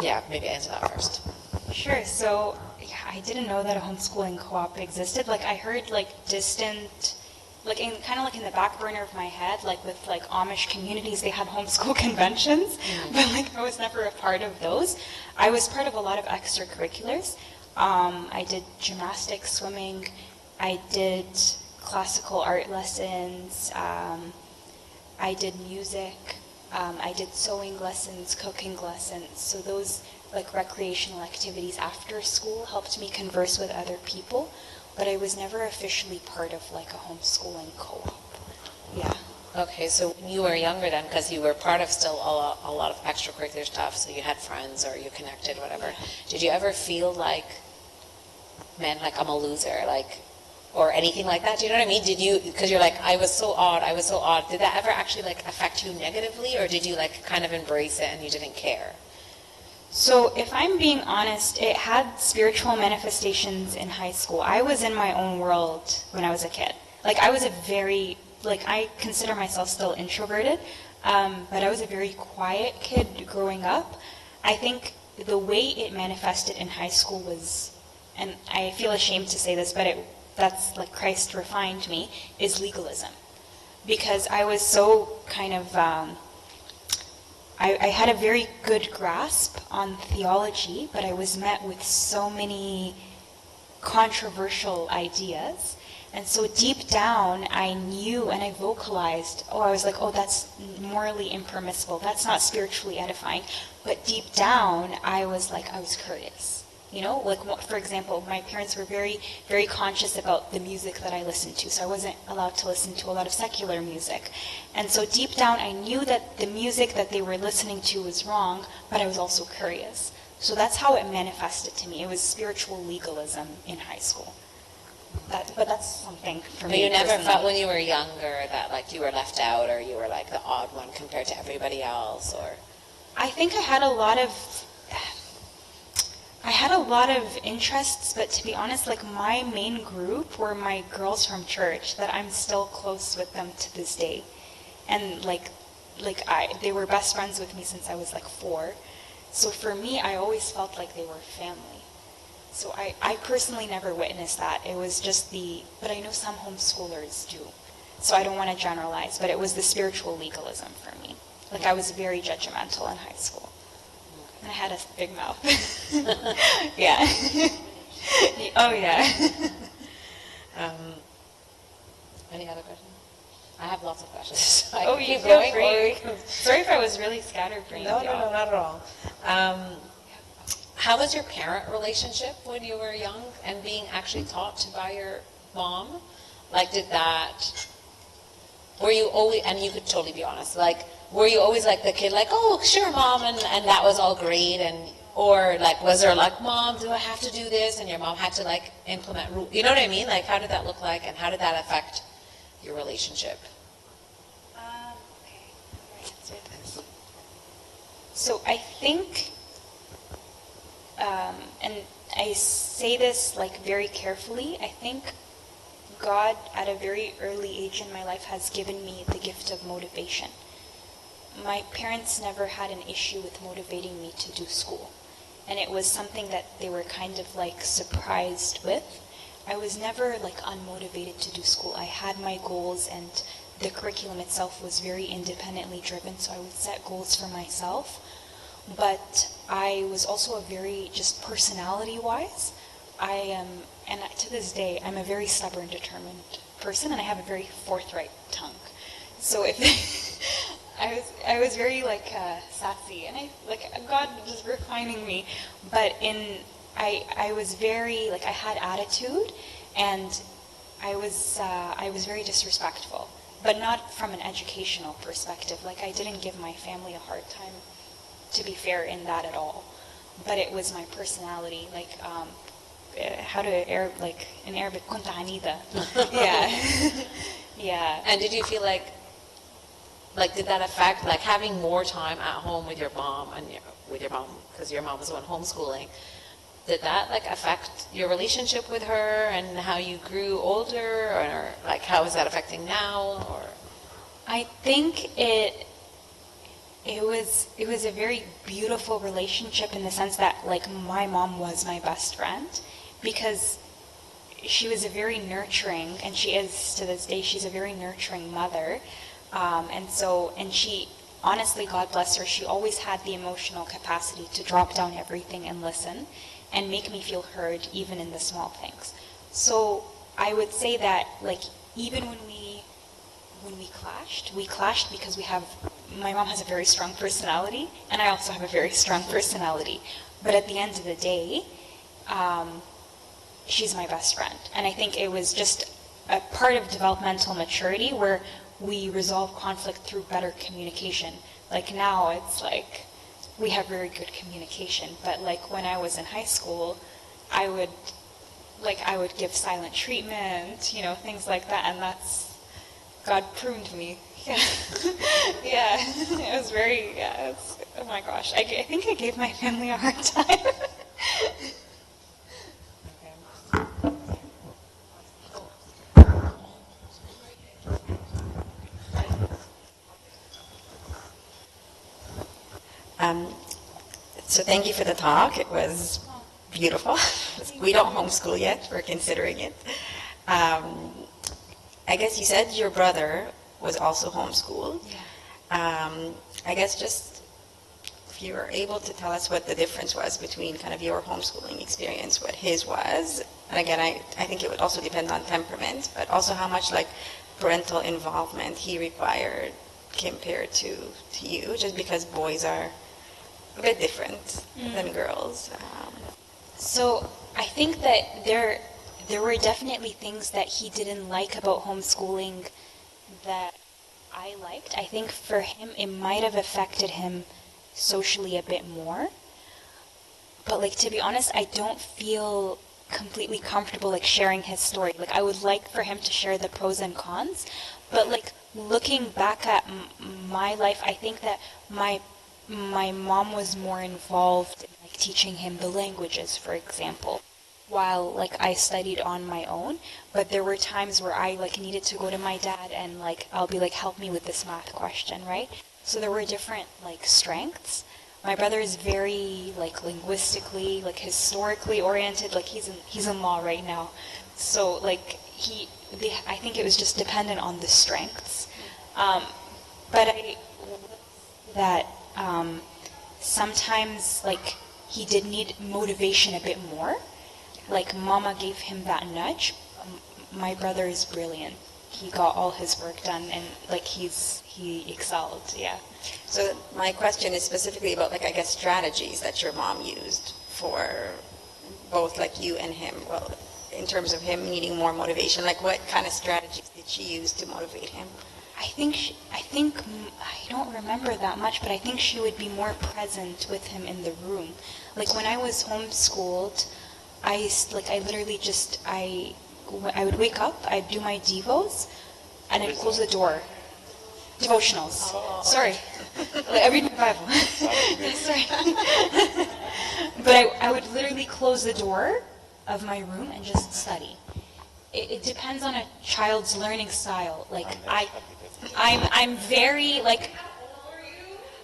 yeah, maybe answer that first. Sure. So, yeah, I didn't know that a homeschooling co-op existed. Like, I heard, like, distant, like, kind of like in the back burner of my head, like with like Amish communities, they had homeschool conventions, but like I was never a part of those. I was part of a lot of extracurriculars. I did gymnastics, swimming. I did classical art lessons. I did music. I did sewing lessons, cooking lessons. So those like recreational activities after school helped me converse with other people. But I was never officially part of like a homeschooling co-op. Yeah. Okay, so you were younger then because you were part of still a lot of extracurricular stuff, so you had friends or you connected, whatever. Yeah. Did you ever feel like, man, like I'm a loser, like, or anything like that? Do you know what I mean? Did you, because you're like, I was so odd. Did that ever actually like affect you negatively, or did you like kind of embrace it and you didn't care? So if I'm being honest, it had spiritual manifestations in high school. I was in my own world when I was a kid. Like I was I consider myself still introverted, but I was a very quiet kid growing up. I think the way it manifested in high school was, and I feel ashamed to say this, but that's like Christ refined me, is legalism. Because I was so kind of, I had a very good grasp on theology, but I was met with so many controversial ideas. And so deep down, I knew and I vocalized, I was like, that's morally impermissible. That's not spiritually edifying. But deep down, I was curious. You know, like, for example, my parents were very, very conscious about the music that I listened to. So I wasn't allowed to listen to a lot of secular music. And so deep down, I knew that the music that they were listening to was wrong, but I was also curious. So that's how it manifested to me. It was spiritual legalism in high school. But that's something for me. But you never personally. felt when you were younger that like you were left out or you were like the odd one compared to everybody else, or? I think I had a lot of I had a lot of interests, but to be honest, like my main group were my girls from church that I'm still close with them to this day. And they were best friends with me since I was like 4. So for me, I always felt like they were family. So I personally never witnessed that. It was just but I know some homeschoolers do. So I don't want to generalize, but it was the spiritual legalism for me. Like I was very judgmental in high school. And I had a big mouth. Yeah. Oh, yeah. Any other questions? I have lots of questions. So I Oh, can you keep feel going, free. Sorry if I was really scatterbrained. No, y'all. not at all. How was your parent relationship when you were young and being actually taught by your mom? Like, were you always, and you could totally be honest, like, were you always like the kid, like, oh, sure, mom, and that was all great, or like, was there like, mom, do I have to do this? And your mom had to like implement rules. You know what I mean? Like, how did that look like, and how did that affect your relationship? Okay, how do I answer this? So I think, and I say this like very carefully, I think God at a very early age in my life has given me the gift of motivation. My parents never had an issue with motivating me to do school. And it was something that they were kind of like surprised with. I was never like unmotivated to do school. I had my goals and the curriculum itself was very independently driven, so I would set goals for myself. But I was also a very, just personality-wise, I am, and to this day, I'm a very stubborn, determined person, and I have a very forthright tongue. So if I was very like sassy, and God was refining me. But I was very like I had attitude, and I was very disrespectful, but not from an educational perspective. Like I didn't give my family a hard time, to be fair, in that at all. But it was my personality, like how to like in Arabic, kunta anida. Yeah, yeah. And did you feel like did that affect like having more time at home with your mom because your mom was the one homeschooling? Did that like affect your relationship with her and how you grew older, or like how is that affecting now? Or I think it was a very beautiful relationship in the sense that like my mom was my best friend, because she was a very nurturing, and she is to this day, she's a very nurturing mother. And she, honestly, God bless her, she always had the emotional capacity to drop down everything and listen and make me feel heard, even in the small things. So I would say that, like, even when we clashed because my mom has a very strong personality, and I also have a very strong personality. But at the end of the day, she's my best friend. And I think it was just a part of developmental maturity where we resolve conflict through better communication. Like now, it's like we have very good communication. But like when I was in high school, I would give silent treatment, things like that. And God pruned me. Yeah, yeah. It was very. Yeah. Oh my gosh. I think I gave my family a hard time. So thank you for the talk. It was beautiful. We don't homeschool yet. We're considering it. I guess you said your brother was also homeschooled. Yeah. I guess just if you were able to tell us what the difference was between kind of your homeschooling experience, what his was. And again, I think it would also depend on temperament, but also how much like parental involvement he required compared to you, just because boys are a bit different than girls. So I think that there were definitely things that he didn't like about homeschooling that I liked. I think for him it might have affected him socially a bit more. But like, to be honest, I don't feel completely comfortable like sharing his story. Like I would like for him to share the pros and cons, but like looking back at my life, I think that my mom was more involved in like teaching him the languages, for example, while like I studied on my own. But there were times where I like needed to go to my dad and like I'll be like, help me with this math question, right? So there were different like strengths. My brother is very like linguistically, like historically oriented. Like he's in law right now, so like I think it was just dependent on the strengths. But that sometimes like he did need motivation a bit more. Like Mama gave him that nudge. My brother is brilliant. He got all his work done, and like he excelled. Yeah. So my question is specifically about, like, I guess, strategies that your mom used for both, like, you and him. Well, in terms of him needing more motivation, like, what kind of strategies did she use to motivate him? I don't remember that much, but I think she would be more present with him in the room. Like when I was homeschooled, I literally just, I would wake up, I'd do my devos, and I'd close the door. Devotionals. Oh. Sorry. I read my Bible. Sorry. But I would literally close the door of my room and just study. It depends on a child's learning style. Like I'm very like,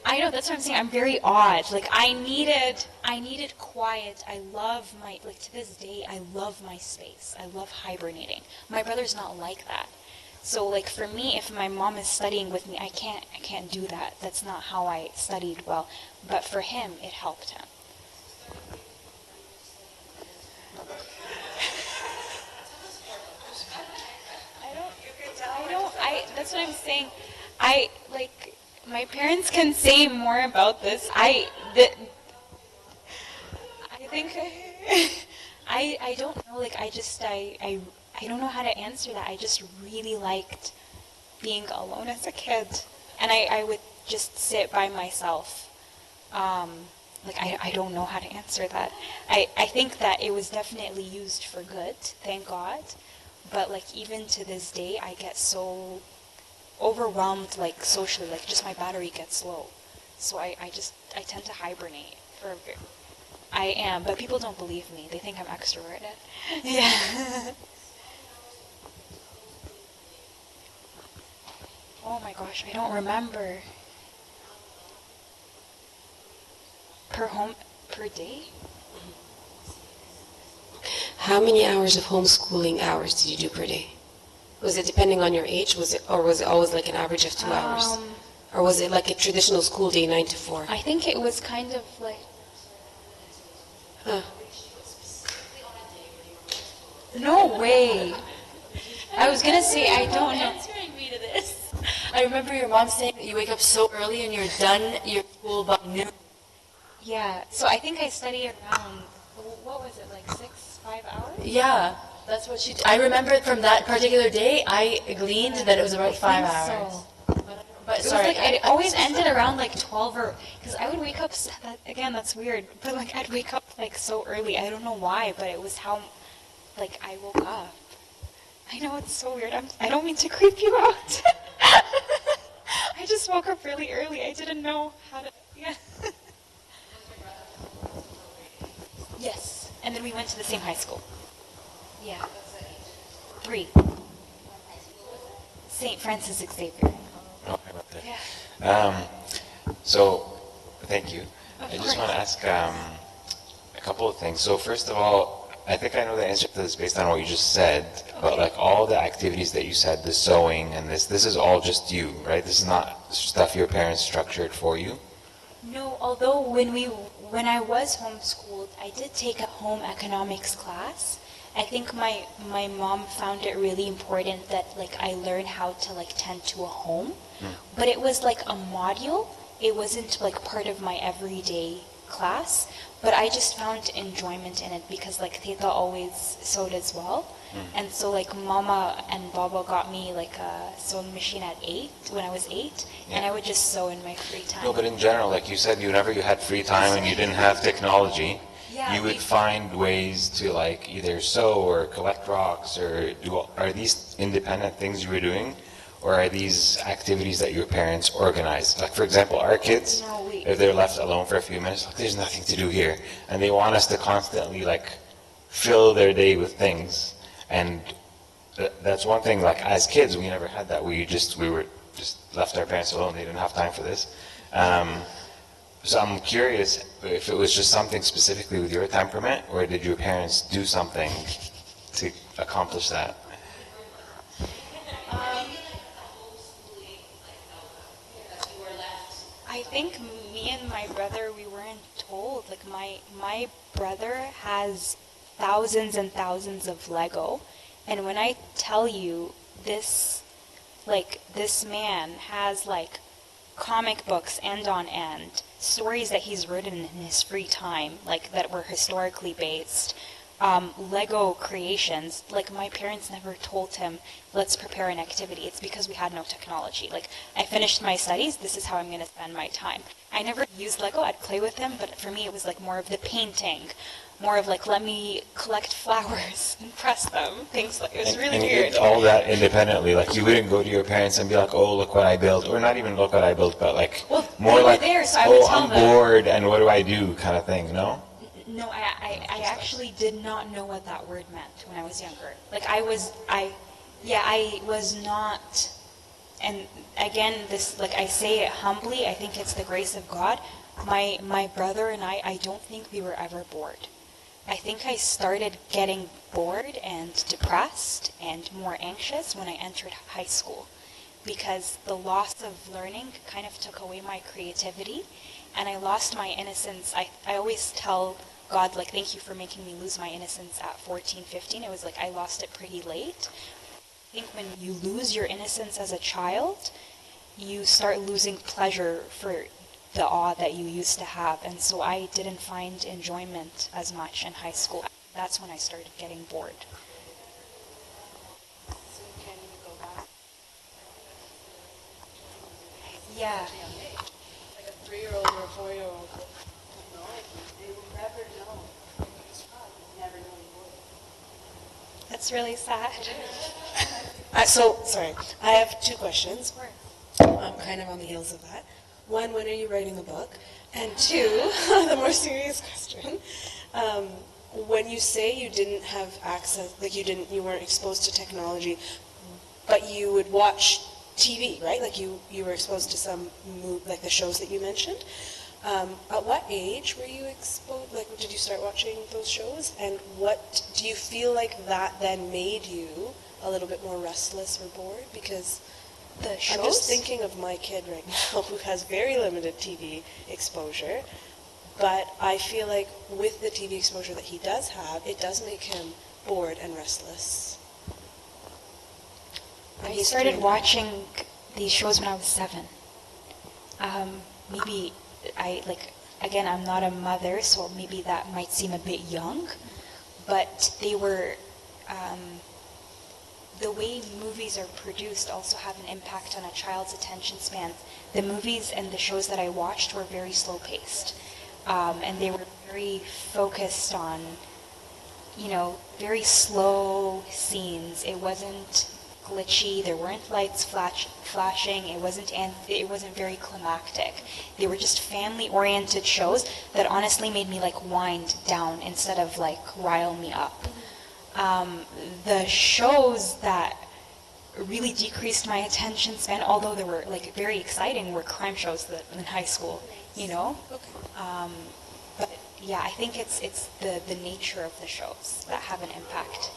I know, that's what I'm saying. I'm very odd. Like I needed quiet. I love like to this day, I love my space. I love hibernating. My brother's not like that. So like for me, if my mom is studying with me, I can't do that. That's not how I studied well. But for him, it helped him. That's what I'm saying. My parents can say more about this. I think, I don't know, like, I don't know how to answer that. I just really liked being alone as a kid. And I would just sit by myself. I don't know how to answer that. I think that it was definitely used for good, thank God. But, like, even to this day, I get so overwhelmed, like, socially. Like, just my battery gets low. So I tend to hibernate for a bit. I am, but people don't believe me. They think I'm extroverted. Yeah. Oh my gosh, I don't remember. Per day? How many hours of homeschooling hours did you do per day? Was it depending on your age? Was it always like an average of 2 hours? Or was it like a traditional school day, 9 to 4? I think it was kind of like... Huh. No way. I was gonna say, I don't know. Answering me to this. I remember your mom saying that you wake up so early and you're done your school by noon. Yeah, so I think I study around, what was it, like 5 hours? Yeah, that's what I remember from that particular day, I gleaned that it was about 5 hours. So. But It sorry, was like, it always ended around like 12 or, because I would wake up, again, that's weird, but like I'd wake up like so early. I don't know why, but it was how, like, I woke up. I know, it's so weird. I don't mean to creep you out. I just woke up really early. I didn't know how to, yeah. Yes, and then we went to the same high school. Yeah. 3. St. Francis Xavier. Oh, I love that. Yeah. So, thank you. Of I just course. want to ask a couple of things. So first of all, I think I know the answer to this based on what you just said, but like all the activities that you said, the sewing and this is all just you, right? This is not stuff your parents structured for you? No, although when I was homeschooled, I did take a home economics class. I think my mom found it really important that like I learn how to like tend to a home, but it was like a module. It wasn't like part of my everyday class, but I just found enjoyment in it because like Teta always sewed as well. And so like Mama and Baba got me like a sewing machine at 8, when I was 8, and I would just sew in my free time. No, but in general, like you said, whenever you had free time and you didn't have technology, you would find ways to like either sew or collect rocks or are these independent things you were doing? Or are these activities that your parents organized? Like, for example, our kids, No, if they're left alone for a few minutes, like there's nothing to do here, and they want us to constantly like fill their day with things. And that's one thing, like as kids we never had that. We were just left our parents alone. They didn't have time for this. So I'm curious if it was just something specifically with your temperament, or did your parents do something to accomplish that? I think me and my brother, we weren't told. Like my brother has thousands and thousands of Lego, and when I tell you this, like this man has like comic books end on end, stories that he's written in his free time, like that were historically based, Lego creations. Like my parents never told him, let's prepare an activity. It's because we had no technology. Like I finished my studies, this is how I'm going to spend my time. I never used Lego, I'd play with him, but for me it was like more of the painting, more of like, let me collect flowers and press them, things like, it was really and you weird. did all that independently. Like you wouldn't go to your parents and be like, oh, look what I built, or not even look what I built, but like Well, more they were like, there, so I would oh, tell I'm them. bored and what do I do kind of thing, no? No, I actually did not know what that word meant when I was younger. Like I was not, and again, this, like I say it humbly, I think it's the grace of God. My brother and I don't think we were ever bored. I think I started getting bored and depressed and more anxious when I entered high school, because the loss of learning kind of took away my creativity, and I lost my innocence. I always tell God, like, thank you for making me lose my innocence at 14, 15. It was like I lost it pretty late. I think when you lose your innocence as a child, you start losing pleasure for the awe that you used to have. And so I didn't find enjoyment as much in high school. That's when I started getting bored. Yeah. Like a 3-year-old or a 4-year-old. No, they will never know. Never know you would. That's really sad. Sorry, I have 2 questions. Kind of on the heels of that. One, when are you writing a book? And 2, the more serious question, when you say you didn't have access, like you weren't exposed to technology, but you would watch TV, right? Like you were exposed to some, like the shows that you mentioned. At what age were you exposed, like did you start watching those shows? And what, do you feel like that then made you a little bit more restless or bored? Because The shows? I'm just thinking of my kid right now who has very limited TV exposure, but I feel like with the TV exposure that he does have, it does make him bored and restless. And I he's started doing- watching these shows when I was 7. Maybe again, I'm not a mother, so maybe that might seem a bit young, but they were, the way movies are produced also have an impact on a child's attention span. The movies and the shows that I watched were very slow-paced, and they were very focused on, very slow scenes. It wasn't glitchy. There weren't lights flashing. It wasn't very climactic. They were just family-oriented shows that honestly made me like wind down instead of like rile me up. The shows that really decreased my attention span, although they were like very exciting, were crime shows in high school, But yeah, I think it's the nature of the shows that have an impact.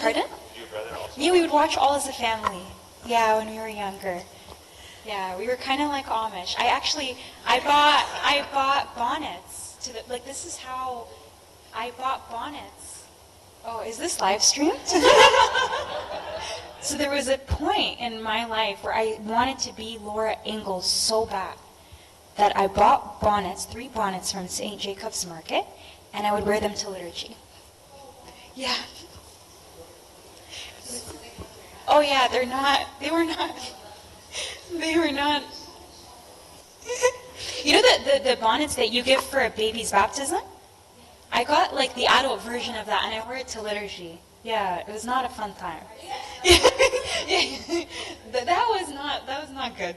Pardon? Your brother also? Yeah, we would watch all as a family. Yeah, when we were younger. Yeah, we were kind of like Amish. I bought bonnets to this is how I bought bonnets. Oh, is this live streamed? So there was a point in my life where I wanted to be Laura Ingalls so bad that I bought bonnets, 3 bonnets from St. Jacob's Market, and I would wear them to liturgy. Yeah. Oh yeah, they were not. You know the bonnets that you give for a baby's baptism? I got like the adult version of that and I wore it to liturgy. Yeah, it was not a fun time. Yeah. That was not good.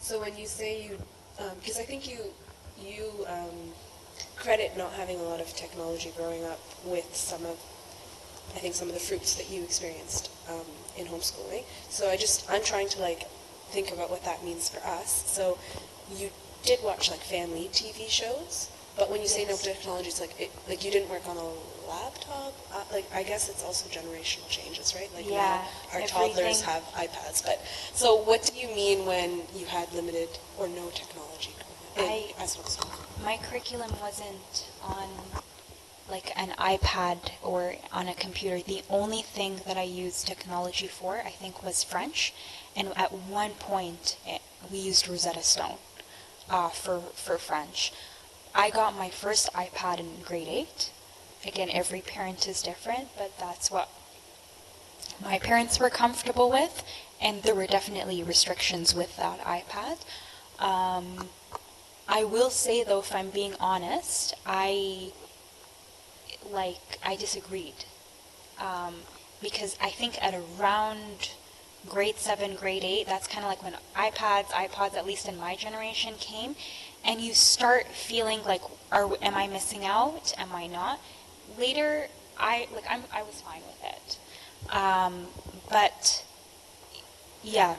So when you say you, because I think you credit not having a lot of technology growing up with some of the fruits that you experienced in homeschooling. So I'm trying to like think about what that means for us. So you did watch like family TV shows, but when you say no technology, it's like like you didn't work on a laptop. Like I guess it's also generational changes, right? Like now our toddlers have iPads. But so what do you mean when you had limited or no technology as homeschooling? My curriculum wasn't on like an iPad or on a computer. The only thing that I used technology for, I think, was French. And at one point, we used Rosetta Stone for French. I got my first iPad in grade 8. Again, every parent is different, but that's what my parents were comfortable with. And there were definitely restrictions with that iPad. I will say, though, if I'm being honest, I disagreed. Because I think at around grade 7, grade 8, that's kind of like when iPods, at least in my generation, came, and you start feeling like, am I missing out? Am I not? Later, I was fine with it. But yeah,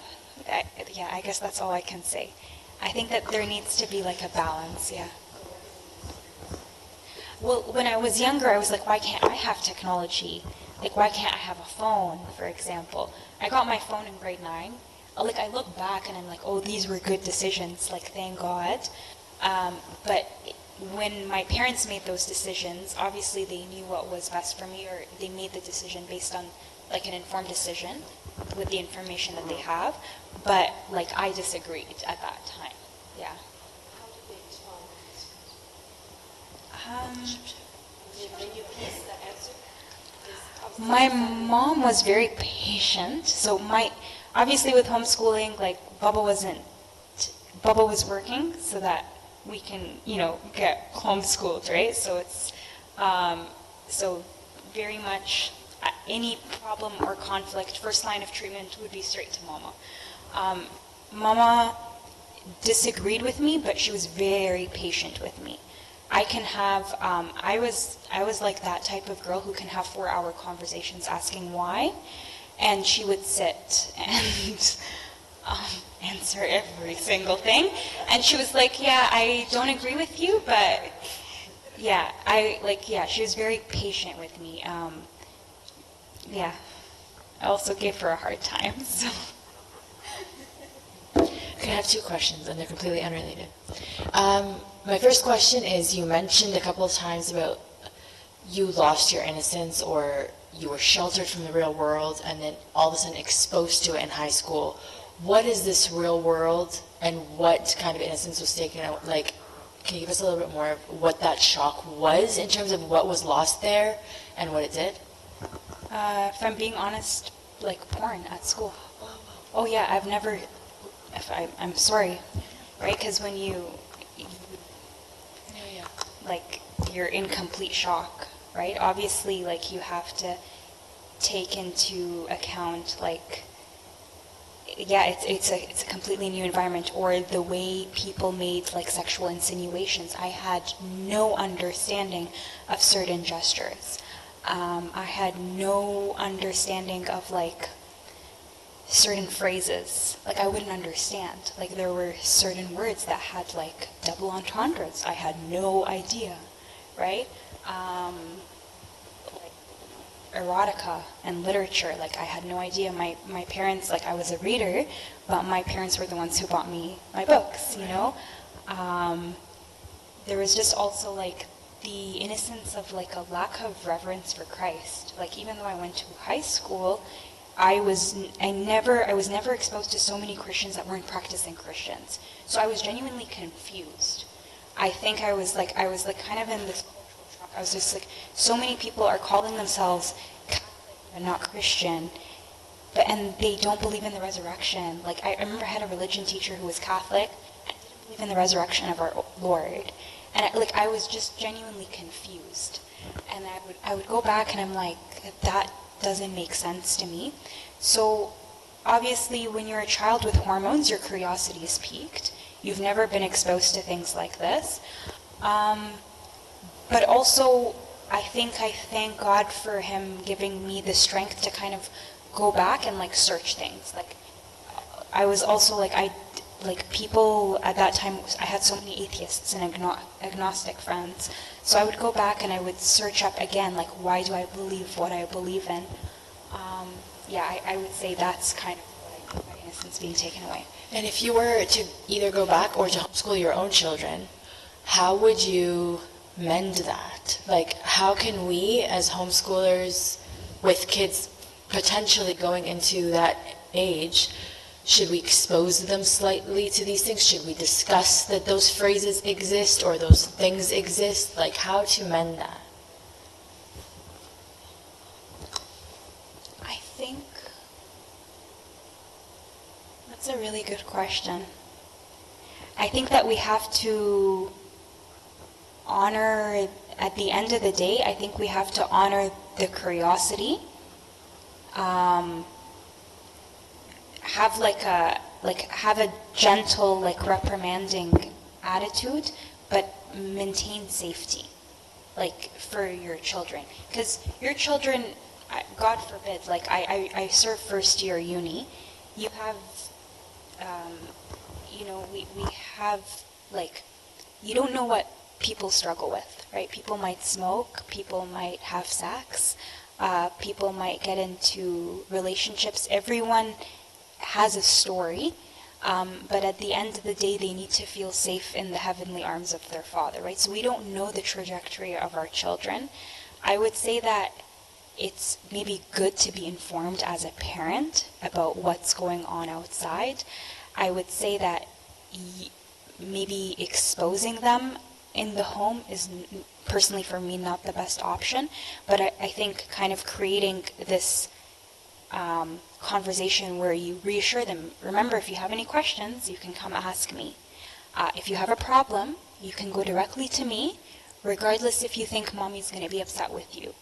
I guess that's all I can say. I think that there needs to be like a balance, yeah. Well, when I was younger, I was like, why can't I have technology? Like, why can't I have a phone, for example? I got my phone in grade 9. Like, I look back and I'm like, oh, these were good decisions, like, thank God. But when my parents made those decisions, obviously they knew what was best for me, or they made the decision based on, like, an informed decision with the information that they have. But, like, I disagreed at that time, yeah. My mom was very patient. So obviously with homeschooling, like Bubba was working so that we can, get homeschooled, right? So it's, so very much any problem or conflict, first line of treatment would be straight to Mama. Mama disagreed with me, but she was very patient with me. I can have, I was like that type of girl who can have 4-hour conversations asking why, and she would sit and answer every single thing. And she was like, yeah, I don't agree with you, but yeah, she was very patient with me. Yeah, I also gave her a hard time, so. Okay, I have 2 questions, and they're completely unrelated. My first question is, you mentioned a couple of times about you lost your innocence, or you were sheltered from the real world, and then all of a sudden exposed to it in high school. What is this real world, and what kind of innocence was taken out? Like, can you give us a little bit more of what that shock was in terms of what was lost there and what it did? If I'm being honest, like porn at school. Oh yeah, I've never... I'm sorry, right? Because when like, you're in complete shock, right? Obviously, like, you have to take into account, like, yeah, it's a completely new environment, or the way people made, like, sexual insinuations. I had no understanding of certain gestures. I had no understanding of, like, certain phrases. Like, I wouldn't understand. Like, there were certain words that had, like, double entendres. I had no idea, right? Like, erotica and literature, like, I had no idea. My parents, like, I was a reader, but my parents were the ones who bought me my books, you know? There was just also, like, the innocence of, like, a lack of reverence for Christ. Like, even though I went to high school, I was never exposed to so many Christians that weren't practicing Christians. So I was genuinely confused. I think I was like kind of in this cultural shock. I was just like, so many people are calling themselves Catholic and not Christian, and they don't believe in the resurrection. Like, I remember I had a religion teacher who was Catholic and didn't believe in the resurrection of our Lord. And I was just genuinely confused. And I would go back and I'm like, that doesn't make sense to me. So obviously when you're a child with hormones, your curiosity is piqued. You've never been exposed to things like this. But also, I think I thank God for him giving me the strength to kind of go back and like search things. Like, I was also like people at that time, I had so many atheists and agnostic friends. So I would go back and I would search up again, like, why do I believe what I believe in? I would say that's kind of like my innocence being taken away. And if you were to either go back or to homeschool your own children, how would you mend that? Like, how can we as homeschoolers with kids potentially going into that age, should we expose them slightly to these things? Should we discuss that those phrases exist or those things exist? Like, how to mend that? I think that's a really good question. I think that we have to honor, at the end of the day, I think we have to honor the curiosity. Have a gentle, like, reprimanding attitude, but maintain safety, like, for your children. Because your children, God forbid, like, I serve first year uni. You have, we have, like, you don't know what people struggle with, right? People might smoke, people might have sex, people might get into relationships. Everyone has a story, but at the end of the day, they need to feel safe in the heavenly arms of their Father, right? So we don't know the trajectory of our children. I would say that it's maybe good to be informed as a parent about what's going on outside. I would say that maybe exposing them in the home is personally for me not the best option, but I think kind of creating this conversation where you reassure them, remember, if you have any questions, you can come ask me. If you have a problem, you can go directly to me, regardless if you think mommy's going to be upset with you.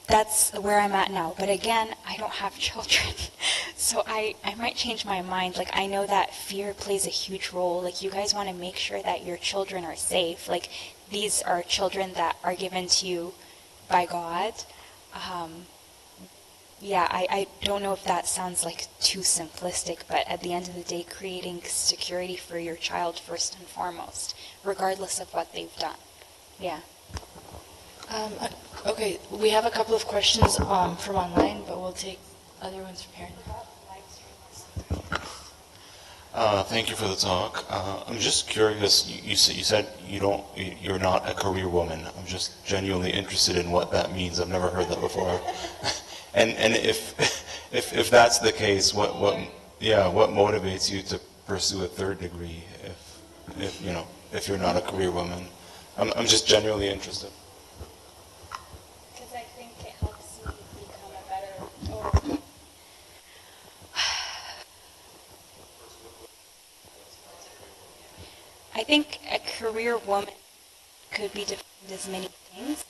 That's where I'm at now. But again, I don't have children. So I might change my mind. Like, I know that fear plays a huge role. Like, you guys want to make sure that your children are safe. Like, these are children that are given to you by God. I don't know if that sounds like too simplistic, but at the end of the day, creating security for your child first and foremost, regardless of what they've done. Yeah. Okay, we have a couple of questions from online, but we'll take other ones from here. Thank you for the talk. I'm just curious. You said you're not a career woman. I'm just genuinely interested in what that means. I've never heard that before. and if that's the case, what motivates you to pursue a third degree if you're not a career woman? I'm just genuinely interested. Because I think it helps me become a better. I think a career woman could be defined as many things.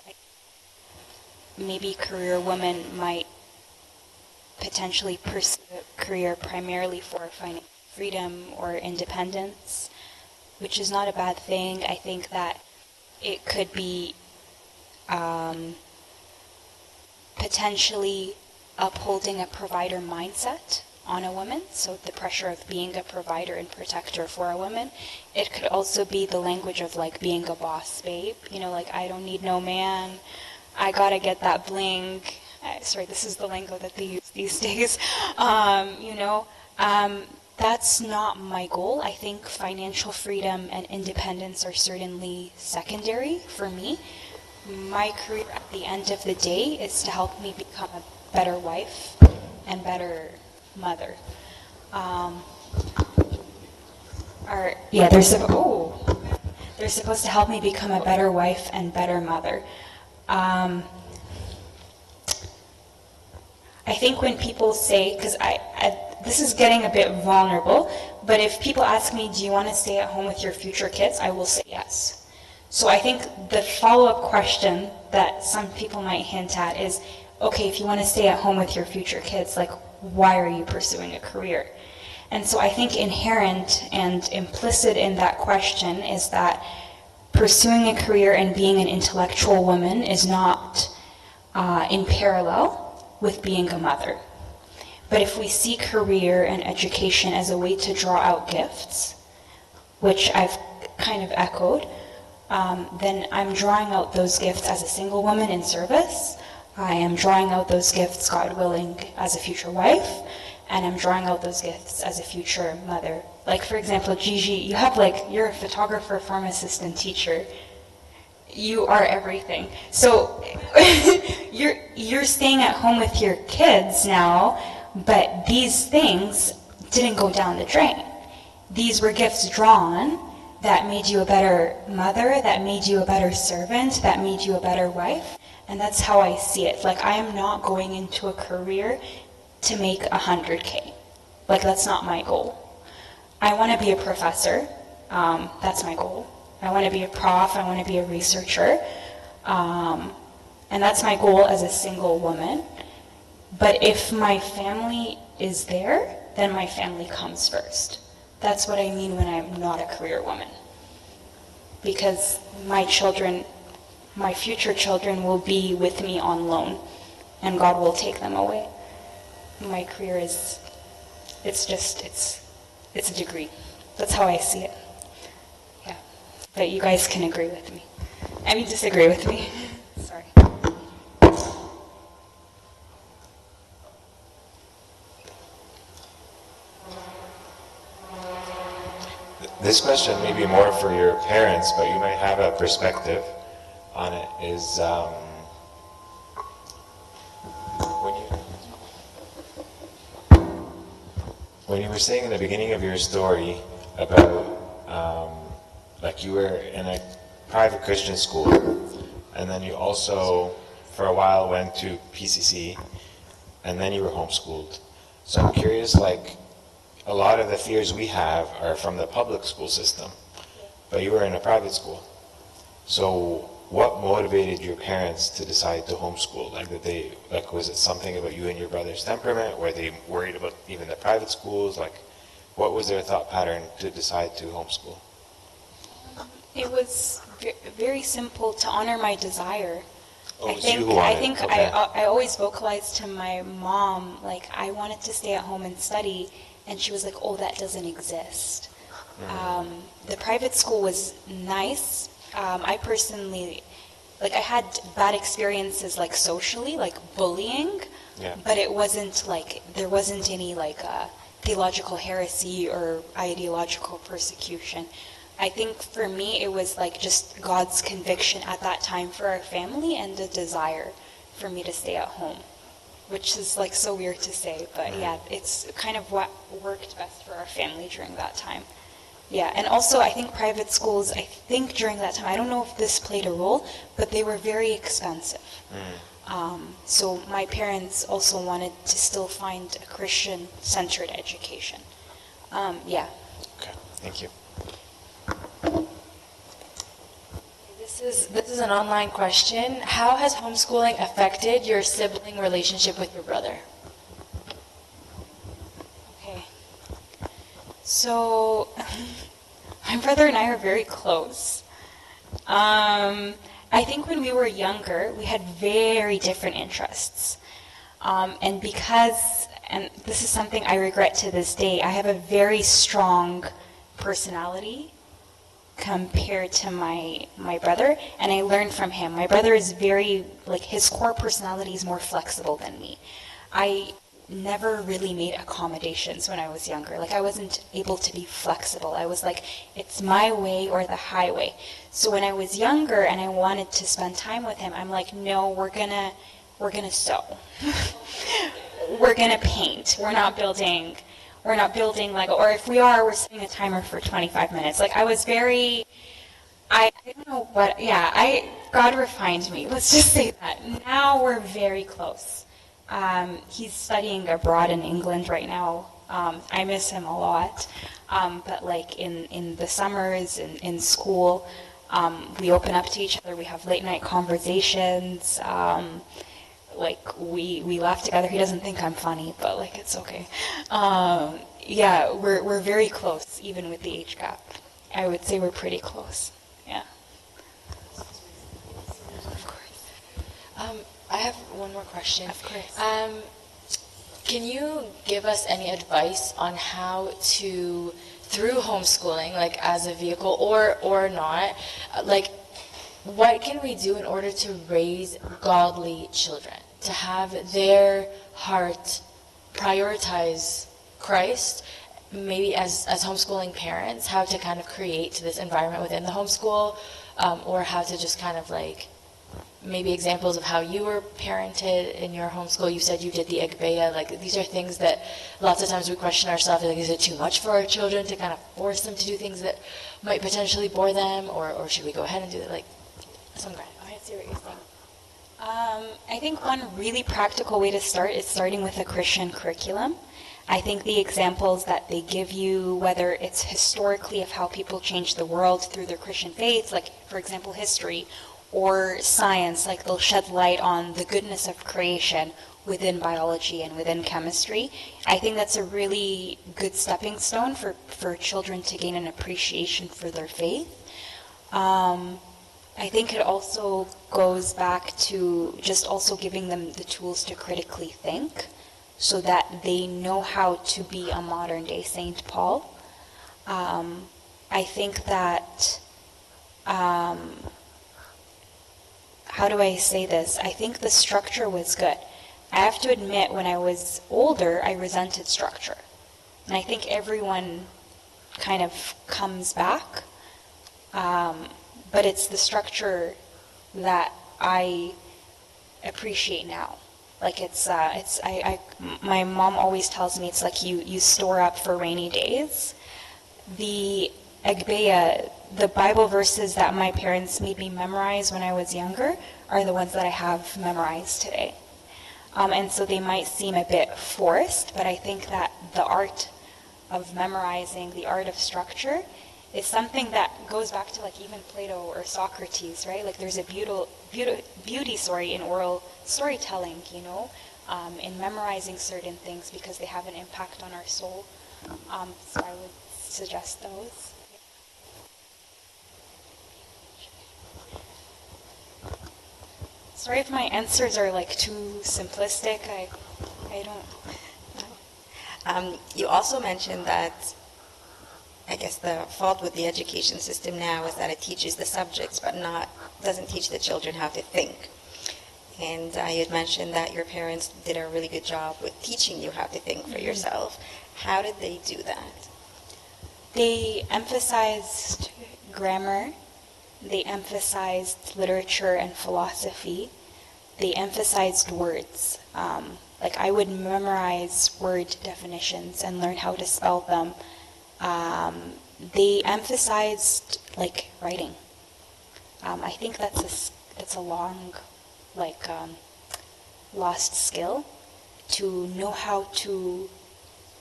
Maybe career woman might potentially pursue a career primarily for financial freedom or independence, which is not a bad thing. I think that it could be potentially upholding a provider mindset on a woman, so the pressure of being a provider and protector for a woman. It could also be the language of like being a boss babe, like I don't need no man, I gotta get that bling. Sorry, this is the lingo that they use these days. That's not my goal. I think financial freedom and independence are certainly secondary for me. My career at the end of the day is to help me become a better wife and better mother. They're supposed to help me become a better wife and better mother. I think when people say, because this is getting a bit vulnerable, but if people ask me, do you want to stay at home with your future kids, I will say yes. So I think the follow-up question that some people might hint at is, okay, if you want to stay at home with your future kids, like, why are you pursuing a career? And so I think inherent and implicit in that question is that pursuing a career and being an intellectual woman is not in parallel with being a mother. But if we see career and education as a way to draw out gifts, which I've kind of echoed, then I'm drawing out those gifts as a single woman in service. I am drawing out those gifts, God willing, as a future wife, and I'm drawing out those gifts as a future mother. Like, for example, Gigi, you're a photographer, farm assistant, teacher. You are everything. So you're staying at home with your kids now, but these things didn't go down the drain. These were gifts drawn that made you a better mother, that made you a better servant, that made you a better wife. And that's how I see it. Like, I am not going into a career to make 100K. Like, that's not my goal. I want to be a professor. That's my goal. I want to be a prof. I want to be a researcher. And that's my goal as a single woman. But if my family is there, then my family comes first. That's what I mean when I'm not a career woman. Because my children, my future children will be with me on loan, and God will take them away. My career is, it's a degree. That's how I see it. Yeah. But you guys can agree with me. I mean, disagree with me. Sorry. This question may be more for your parents, but you might have a perspective on it, is when you were saying in the beginning of your story about like you were in a private Christian school, and then you also for a while went to PCC, and then you were homeschooled. So I'm curious, like, a lot of the fears we have are from the public school system, but you were in a private school. So what motivated your parents to decide to homeschool? Like, was it something about you and your brother's temperament? Were they worried about even the private schools? Like, what was their thought pattern to decide to homeschool? It was very simple, to honor my desire. Oh, I think okay. I always vocalized to my mom, like, I wanted to stay at home and study, and she was like, oh, that doesn't exist. The private school was nice. I personally, like, I had bad experiences, like, socially, like bullying, but it wasn't like, there wasn't any like theological heresy or ideological persecution. I think for me it was like just God's conviction at that time for our family and a desire for me to stay at home, which is like so weird to say, but yeah, it's kind of what worked best for our family during that time. Yeah, and also I think private schools, I think during that time, I don't know if this played a role, but they were very expensive. So my parents also wanted to still find a Christian-centered education. Yeah. Okay, thank you. This is an online question. How has homeschooling affected your sibling relationship with your brother? Okay. So, my brother and I are very close. I think when we were younger, we had very different interests. And this is something I regret to this day, I have a very strong personality compared to my brother, and I learned from him. My brother is very, like, his core personality is more flexible than me. I never really made accommodations when I was younger. Like, I wasn't able to be flexible. I was like, it's my way or the highway. So when I was younger and I wanted to spend time with him, I'm like, no, we're gonna sew. We're gonna paint. We're not building Lego, or if we are, we're setting a timer for 25 minutes. Like, I was very, I don't know what, God refined me, let's just say that. Now we're very close. He's studying abroad in England right now. I miss him a lot. But like in the summers in school, We open up to each other. We have late night conversations. Like we laugh together. He doesn't think I'm funny, but like it's okay. Yeah, we're very close, even with the age gap. I would say we're pretty close. Yeah. I have one more question. Of course. Can you give us any advice on how to, through homeschooling, like as a vehicle or not, like what can we do in order to raise godly children, to have their heart prioritize Christ, maybe as homeschooling parents, how to kind of create this environment within the homeschool, or how to just kind of like, maybe examples of how you were parented in your homeschool. You said you did the Egbeya. Like, these are things that lots of times we question ourselves, like, is it too much for our children to kind of force them to do things that might potentially bore them, or should we go ahead and do it? Like, some kind. I see what you're saying. I think one really practical way to start is starting with a Christian curriculum. I think the examples that they give you, whether it's historically of how people changed the world through their Christian faith, like, for example, history, or science, like they'll shed light on the goodness of creation within biology and within chemistry. I think that's a really good stepping stone for children to gain an appreciation for their faith. I think it also goes back to just also giving them the tools to critically think so that they know how to be a modern day Saint Paul. I think that how do I say this? I think the structure was good. I have to admit, when I was older, I resented structure. And I think everyone kind of comes back. But it's the structure that I appreciate now. Like my mom always tells me it's like you store up for rainy days. The Egbeya, the Bible verses that my parents made me memorize when I was younger are the ones that I have memorized today. And so they might seem a bit forced, but I think that the art of memorizing, the art of structure, is something that goes back to like even Plato or Socrates, right? Like there's a beauty, sorry, in oral storytelling, you know, in memorizing certain things because they have an impact on our soul. So I would suggest those. Sorry if my answers are like too simplistic. I don't. You also mentioned that, I guess the fault with the education system now is that it teaches the subjects, but doesn't teach the children how to think. And you had mentioned that your parents did a really good job with teaching you how to think for yourself. How did they do that? They emphasized grammar. They emphasized literature and philosophy. They emphasized words. Like I would memorize word definitions and learn how to spell them. They emphasized like writing. I think that's a long, like lost skill, to know how to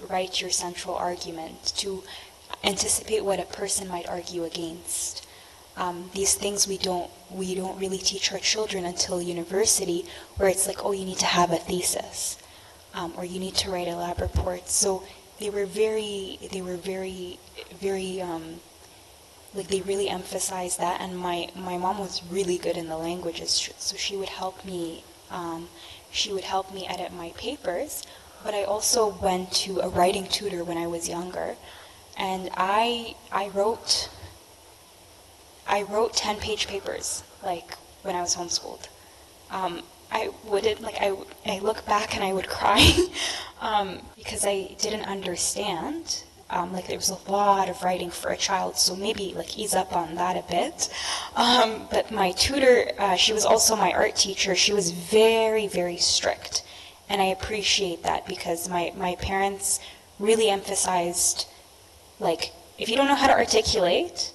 write your central argument, to anticipate what a person might argue against. These things we don't really teach our children until university, where it's like, oh, you need to have a thesis, or you need to write a lab report. So they were very, like they really emphasized that. And my mom was really good in the languages, so she would help me. She would help me edit my papers. But I also went to a writing tutor when I was younger, and I wrote 10-page papers, like, when I was homeschooled. I wouldn't, like, I look back and I would cry because I didn't understand. Like, there was a lot of writing for a child, so maybe, like, ease up on that a bit. But my tutor, she was also my art teacher. She was very, very strict. And I appreciate that because my parents really emphasized, like, if you don't know how to articulate,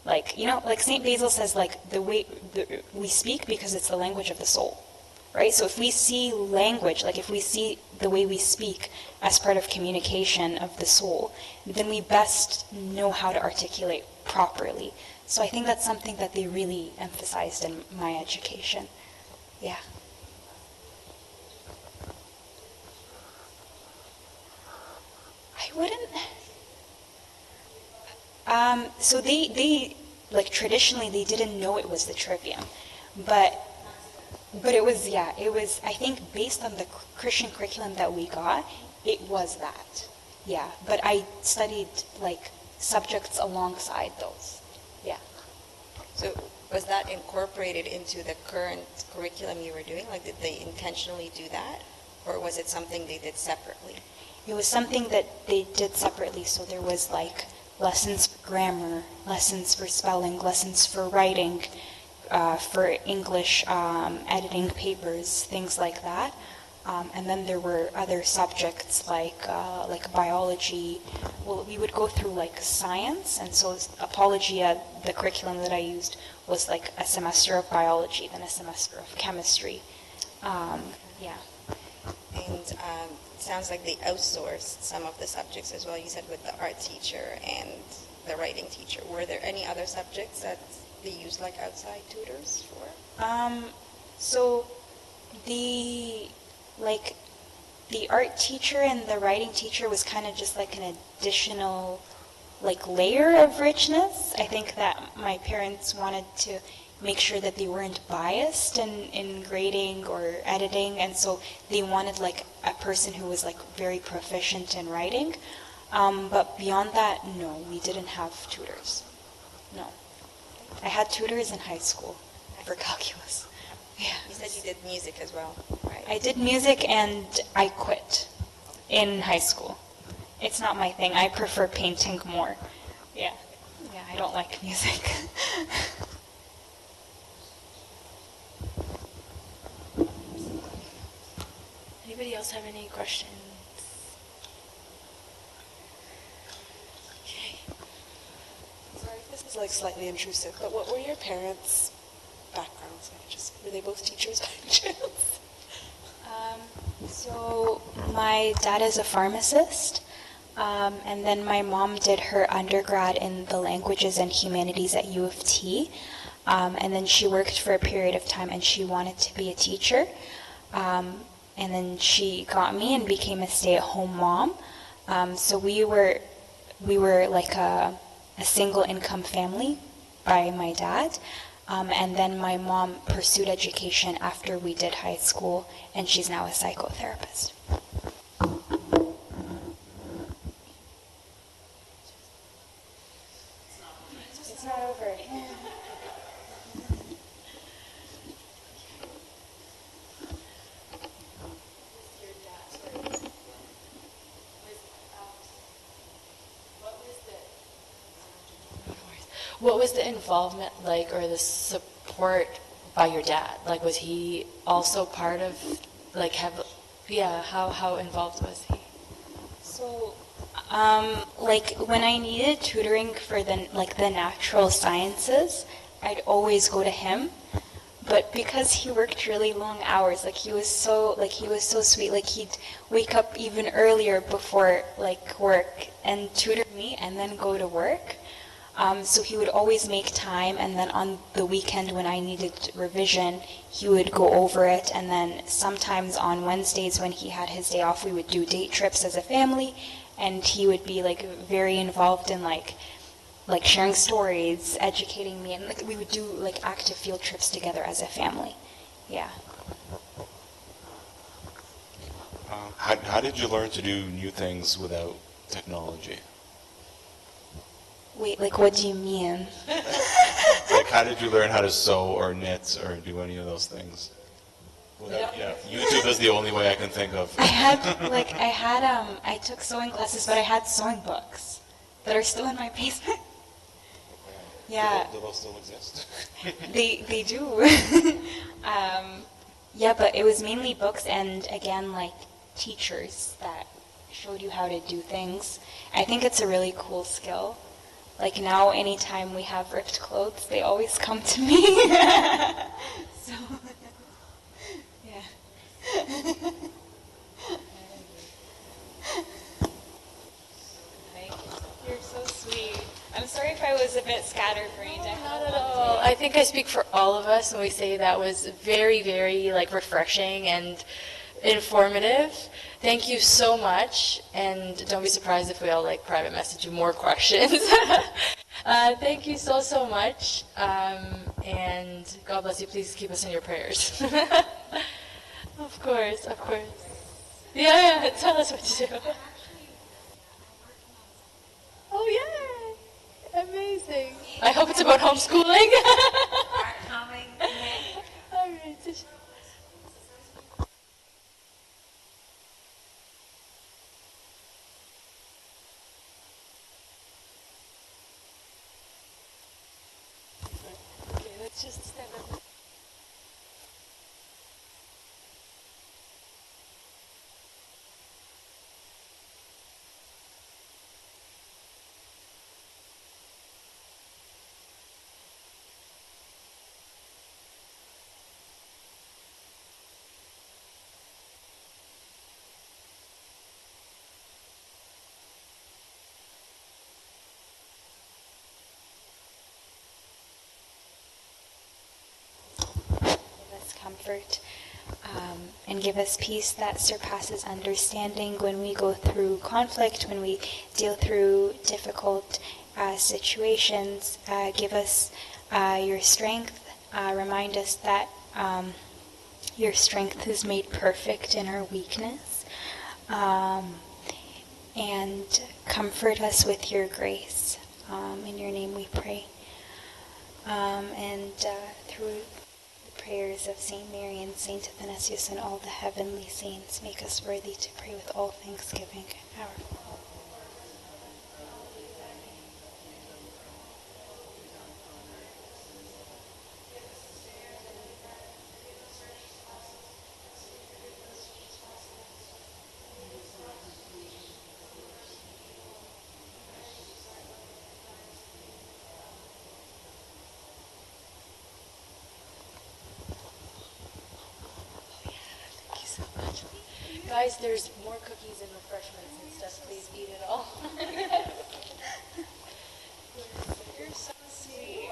like, you know, like St. Basil says, like, we speak because it's the language of the soul, right? So if we see language, like if we see the way we speak as part of communication of the soul, then we best know how to articulate properly. So I think that's something that they really emphasized in my education. Yeah. I wouldn't. So they like traditionally they didn't know it was the trivium, but it was, yeah, it was, I think based on the Christian curriculum that we got, it was that. Yeah, but I studied like subjects alongside those. Yeah. So was that incorporated into the current curriculum you were doing? Like, did they intentionally do that? Or was it something they did separately? It was something that they did separately, so there was like lessons for grammar, lessons for spelling, lessons for writing, for English, editing papers, things like that. And then there were other subjects like biology. Well, we would go through like science, and so Apologia, the curriculum that I used, was like a semester of biology, then a semester of chemistry. Yeah. And it sounds like they outsourced some of the subjects as well. You said with the art teacher and the writing teacher. Were there any other subjects that they used like outside tutors for? So the art teacher and the writing teacher was kind of just like an additional like layer of richness. I think that my parents wanted to make sure that they weren't biased in grading or editing, and so they wanted like a person who was like very proficient in writing. But beyond that, no, we didn't have tutors. No. I had tutors in high school for calculus. Yeah. You said you did music as well, right? I did music and I quit in high school. It's not my thing. I prefer painting more. Yeah. Yeah, I don't like music. Anybody else have any questions? Okay. Sorry if this is like slightly intrusive, but what were your parents' backgrounds? Were they both teachers by any chance? So my dad is a pharmacist, and then my mom did her undergrad in the languages and humanities at U of T, and then she worked for a period of time and she wanted to be a teacher. And then she got me and became a stay-at-home mom. So we were like a single income family by my dad. And then my mom pursued education after we did high school, and she's now a psychotherapist. It's not over. What was the involvement like, or the support by your dad? Like, was he also part of, like, how involved was he? So, like, when I needed tutoring for the natural sciences, I'd always go to him. But because he worked really long hours, he was so sweet. Like, he'd wake up even earlier before work and tutor me and then go to work. So he would always make time, and then on the weekend when I needed revision, he would go over it, and then sometimes on Wednesdays when he had his day off, we would do date trips as a family, and he would be very involved in sharing stories, educating me, and we would do active field trips together as a family. Yeah. How did you learn to do new things without technology? Wait, what do you mean? How did you learn how to sew or knit or do any of those things? YouTube is the only way I can think of. I took sewing classes, but I had sewing books that are still in my basement. Yeah. Do those still exist? They do. Yeah, but it was mainly books and, again, teachers that showed you how to do things. I think it's a really cool skill. Now, anytime we have ripped clothes, they always come to me. So, yeah. Thank you. You're so sweet. I'm sorry if I was a bit scatterbrained. Not at all. I think I speak for all of us when we say that was very, very like refreshing and informative. Thank you so much, and don't be surprised if we all like private message you more questions. Thank you so, so much, and God bless you. Please keep us in your prayers. Of course, of course. Yeah, tell us what to do. Oh, yeah. Amazing. I hope it's about homeschooling. All right. Okay, let's just stand up. Give us comfort and give us peace that surpasses understanding when we go through conflict, when we deal through difficult situations. Give us your strength. Remind us that your strength is made perfect in our weakness. And comfort us with your grace. In your name we pray. And through the prayers of Saint Mary and Saint Athanasius and all the heavenly saints, make us worthy to pray with all thanksgiving. Our Guys, there's more cookies and refreshments and stuff. Please eat it all. You're so sweet.